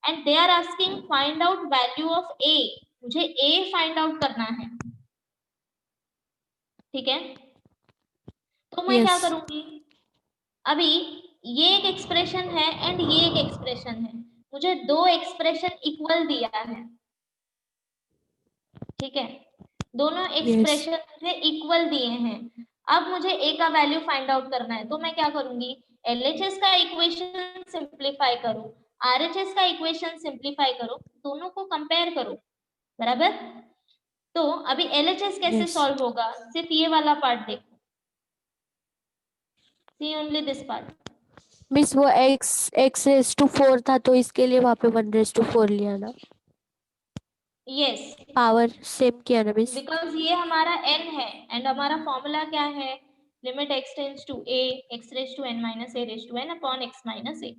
A: and they are asking find out value of a, मुझे a फाइंड आउट करना है, ठीक है? तो मैं क्या करूंगी, अभी ये एक एक्सप्रेशन है एंड ये एक एक्सप्रेशन है, मुझे दो एक्सप्रेशन इक्वल दिया है, ठीक है? दोनों एक्सप्रेशन मुझे इक्वल दिए हैं। अब मुझे a का वैल्यू फाइंड आउट करना है, तो मैं क्या करूंगी, LHS का इक्वेशन सिंप्लीफाई करो, RHS का इक्वेशन सिंप्लीफाई करो, दोनों को कंपेयर करो, बराबर? तो अभी LHS कैसे सॉल्व होगा, सिर्फ ये वाला पार्ट देखो, सी ओनली दिस पार्ट।
D: मिस वो x रेस टू 4 था तो इसके लिए वहाँ पे 1 रेस टू 4 लिया ना,
A: यस,
D: पावर सेम किया ना मिस।
A: बिकॉज ये हमारा n है एंड हमारा फॉर्मूला क्या है, limit x tends to a x raise to n minus a raise to n upon x minus a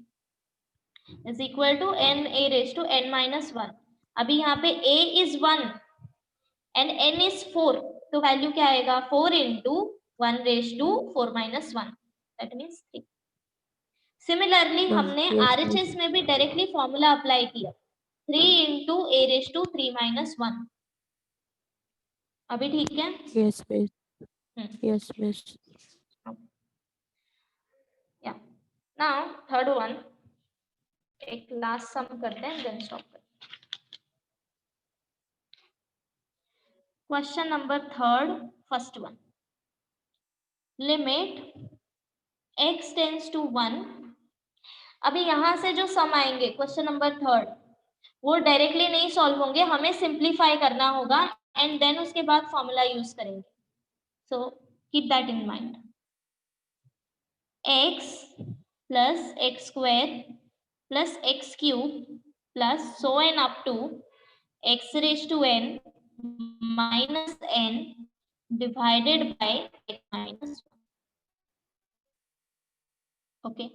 A: is equal to n a raise to n minus 1। अभी यहाँ पे a is 1 and n is 4, तो value क्या आएगा, 4 into 1 raise to 4 minus 1, that means 3। Similarly हमने
D: yes,
A: RHS में भी directly formula apply किया, 3 into a raise to 3 minus 1। अभी ठीक है?
D: Yes miss, yes miss.
A: या नाउ थर्ड वन, एक लास्ट सम करते हैं देन स्टॉप करते हैं। Question number third, first one, limit x tends to 1। अभी यहां से जो सम आएंगे क्वेश्चन नंबर थर्ड, वो डायरेक्टली नहीं सॉल्व होंगे, हमें सिंप्लीफाई करना होगा एंड देन उसके बाद फॉर्मूला यूज करेंगे। So keep that in mind. x plus x square plus x cube plus so n up to x raise to n minus n divided by x minus 1। Okay,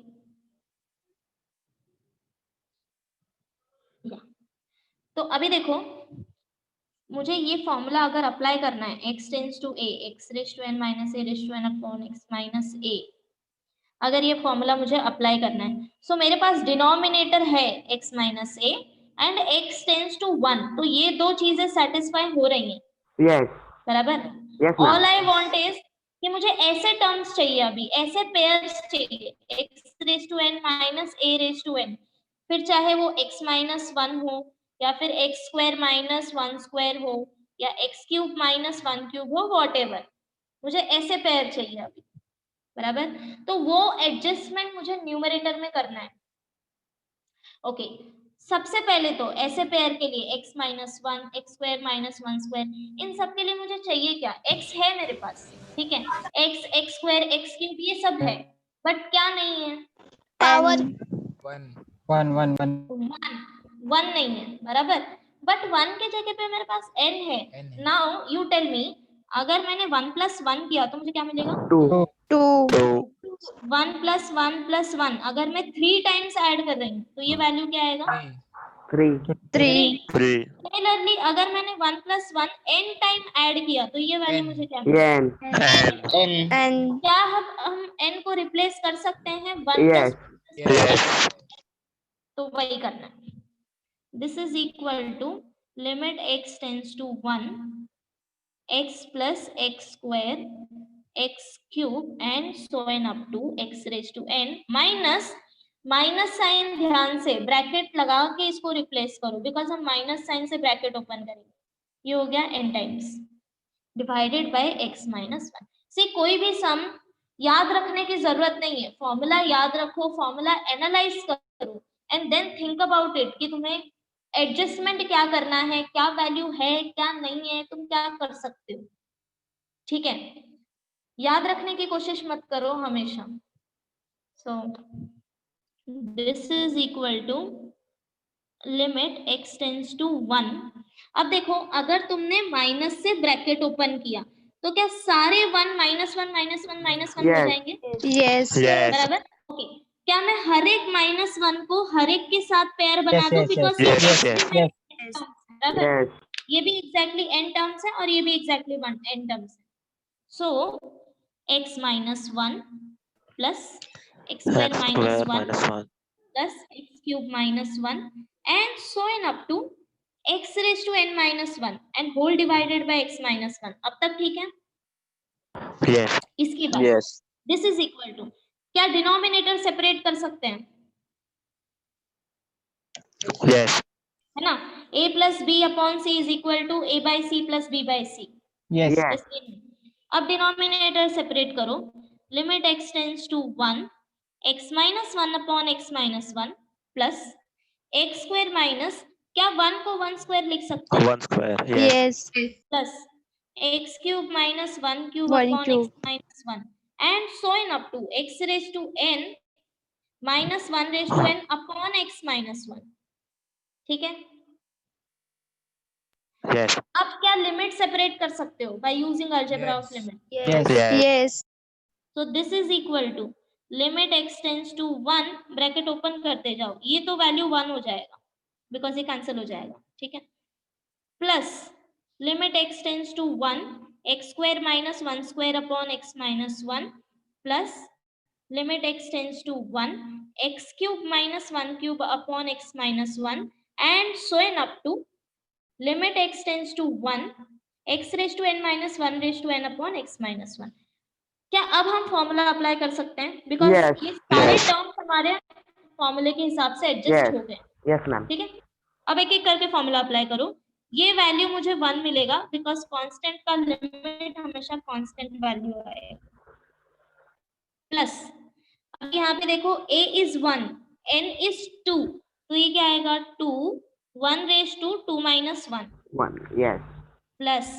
A: तो अभी देखो, मुझे ये formula अगर apply करना है, x tends to a x raise to n minus a raise to n upon x minus a, अगर ये फॉर्मूला मुझे अप्लाई करना है, सो मेरे पास डिनोमिनेटर है x minus a and x tends to 1, तो ये दो चीजें सेटिस्फाई हो रही हैं,
B: यस
A: बराबर।
B: Yes
A: all
B: ma'am,
A: I want is कि मुझे ऐसे टर्म्स चाहिए, अभी ऐसे पेयर्स चाहिए, x raise to n minus a raise to n, फिर चाहे वो x माइनस 1 हो या फिर x स्क्वायर माइनस 1 स्क्वायर हो या x क्यूब माइनस 1 क्यूब हो, वॉटएवर, मुझे ऐसे पेयर चाहिए अभी, बराबर। तो वो एडजस्टमेंट मुझे न्यूमरेटर में करना है। ओके, सबसे पहले तो ऐसे पेयर के लिए x minus 1 x square minus 1 square, इन सब के लिए मुझे चाहिए क्या, x है मेरे पास, ठीक है, x x square x cube ये सब है, बट क्या नहीं है,
G: power.
E: One one one
A: one नहीं है, बराबर। बट 1 के जगह पे मेरे पास n है। नाउ यू टेल मी, अगर मैंने 1 प्लस 1 किया तो मुझे क्या मिलेगा,
B: 2
J: 2
A: 1 प्लस 1 प्लस 1, अगर मैं 3 टाइम्स ऐड कर रही हूँ तो ये वैल्यू क्या आएगा,
B: 3
J: 3
I: 3
A: सिमिलरली अगर मैंने 1 प्लस 1 n टाइम ऐड किया तो ये वैल्यू मुझे क्या मिलेगा,
B: n
C: n
J: and
A: क्या हम n को रिप्लेस कर सकते हैं 1
B: yes
A: प्लस,
I: yes
A: तो वही करना है। This is equal to limit x tends to 1 x plus x square x cube and so n up to x raise to n minus, minus sign ध्यान से ब्रैकेट लगा के इसको रिप्लेस करो, बिकॉज हम माइनस साइन से bracket open करेंगे, ये हो गया n times divided by x minus 1। सी कोई भी सम याद रखने की जरूरत नहीं है, फॉर्मूला याद रखो, फॉर्मूला एनालाइज करो and then think about it कि तुम्हें एडजस्टमेंट क्या करना है, क्या वैल्यू है क्या नहीं है, तुम क्या कर सकते हो, ठीक है, याद रखने की कोशिश मत करो हमेशा। So this is equal to limit x tends to 1। अब देखो, अगर तुमने माइनस से ब्रैकेट ओपन किया तो क्या सारे 1 माइनस 1 माइनस 1 माइनस 1 हो
B: Yes.
A: जाएंगे,
J: yes
I: yes
A: बराबर। ओके, क्या मैं हर एक माइनस 1 को हर एक के साथ पेयर बना
E: Yes,
A: दूं,
E: yes,
A: because
I: yes, yes,
E: yes.
A: बराबर,
B: yes
A: ये भी एग्जैक्टली n टर्म्स है और ये भी एग्जैक्टली n टर्म्स है। So x minus 1 plus x square
I: x
A: minus
I: square
A: 1
I: minus 1
A: plus x cube minus 1 and so n up to x raise to n minus 1 and whole divided by x minus 1। अब तक ठीक है?
I: yes
A: इसके बाद
I: yes
A: दिस is equal टू, क्या denominator separate कर सकते हैं,
I: yes
A: है ना, a plus b upon c is equal to a by c plus b by c.
E: Yes.
B: yes
A: अब डिनोमिनेटर सेपरेट करो, limit x tends to 1 x minus 1 upon x minus 1 plus x square minus, क्या 1 को 1 square लिख सकते हैं,
I: 1 square yes
J: yes
A: plus x cube minus 1 cube
J: 1
A: upon
J: cube
A: x minus 1 and so n up to x raise to n minus 1 raise to n upon x minus 1, ठीक है।
I: Yes.
A: अब क्या limit separate कर सकते हो by using algebra of limit?
E: Yes.
I: Yes.
J: Yes.
A: So this is equal to limit x tends to 1, bracket open करते जाओ, ये तो वैल्यू 1 हो जाएगा बिकॉज ये कैंसिल हो जाएगा, ठीक है। Plus limit x tends to 1, x square minus 1 square upon x minus 1 plus limit x tends to 1, x cube minus 1 cube upon x minus 1 and so on up to limit x tends to 1, x raise to n minus 1 raise to n upon x minus 1। क्या अब हम formula apply कर सकते हैं? Because
B: Yes,
A: ये सारे
I: yes.
A: Terms हमारे फॉर्मूले के हिसाब से एडजस्ट
B: Yes.
A: हो गए,
B: यस मैम।
A: ठीक है। अब एक एक करके फॉर्मूला अप्लाई करो। ये वैल्यू मुझे 1 मिलेगा बिकॉज कांस्टेंट का लिमिट हमेशा कांस्टेंट वैल्यू आएगा। प्लस अब यहाँ पे देखो a इज 1, n इज 2, तो ये क्या आएगा 2, 1 raise to 2 minus 1
B: 1 yes
A: plus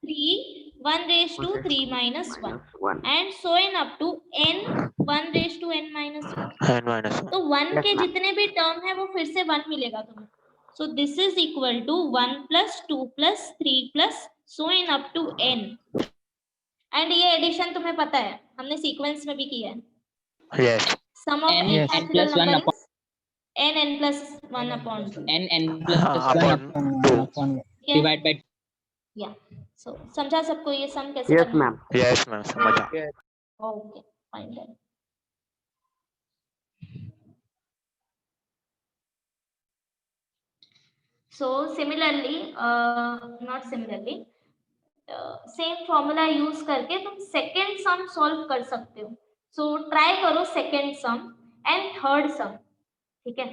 A: 3, 1 raise to 3 minus 1
B: 1
A: and so on up to n 1 raised to n minus 1।
I: And minus 1.
A: तो 1
B: Yes,
A: के
B: ma'am.
A: जितने भी टर्म है वो फिर से 1 मिलेगा तुम्हें। So this is equal to 1 plus 2 plus 3 plus so on up to n। And ये एडिशन तुम्हें पता है, हमने सीक्वेंस में भी किया है।
I: Yes.
A: Sum of
C: n
E: Yes.
C: n plus 1 upon
A: n plus 1 upon 2।
C: n plus 1
I: Upon 2.
C: divide by
A: या सो समझा सबको ये सम कैसे
B: यस
A: करना है?
B: मैम।
I: Yes, ma'am. समझा.
A: Okay fine then. So similarly, not similarly, same formula use करके तुम सेकेंड सम सॉल्व कर सकते हो। सो ट्राई करो second sum and third sum, ठीक है।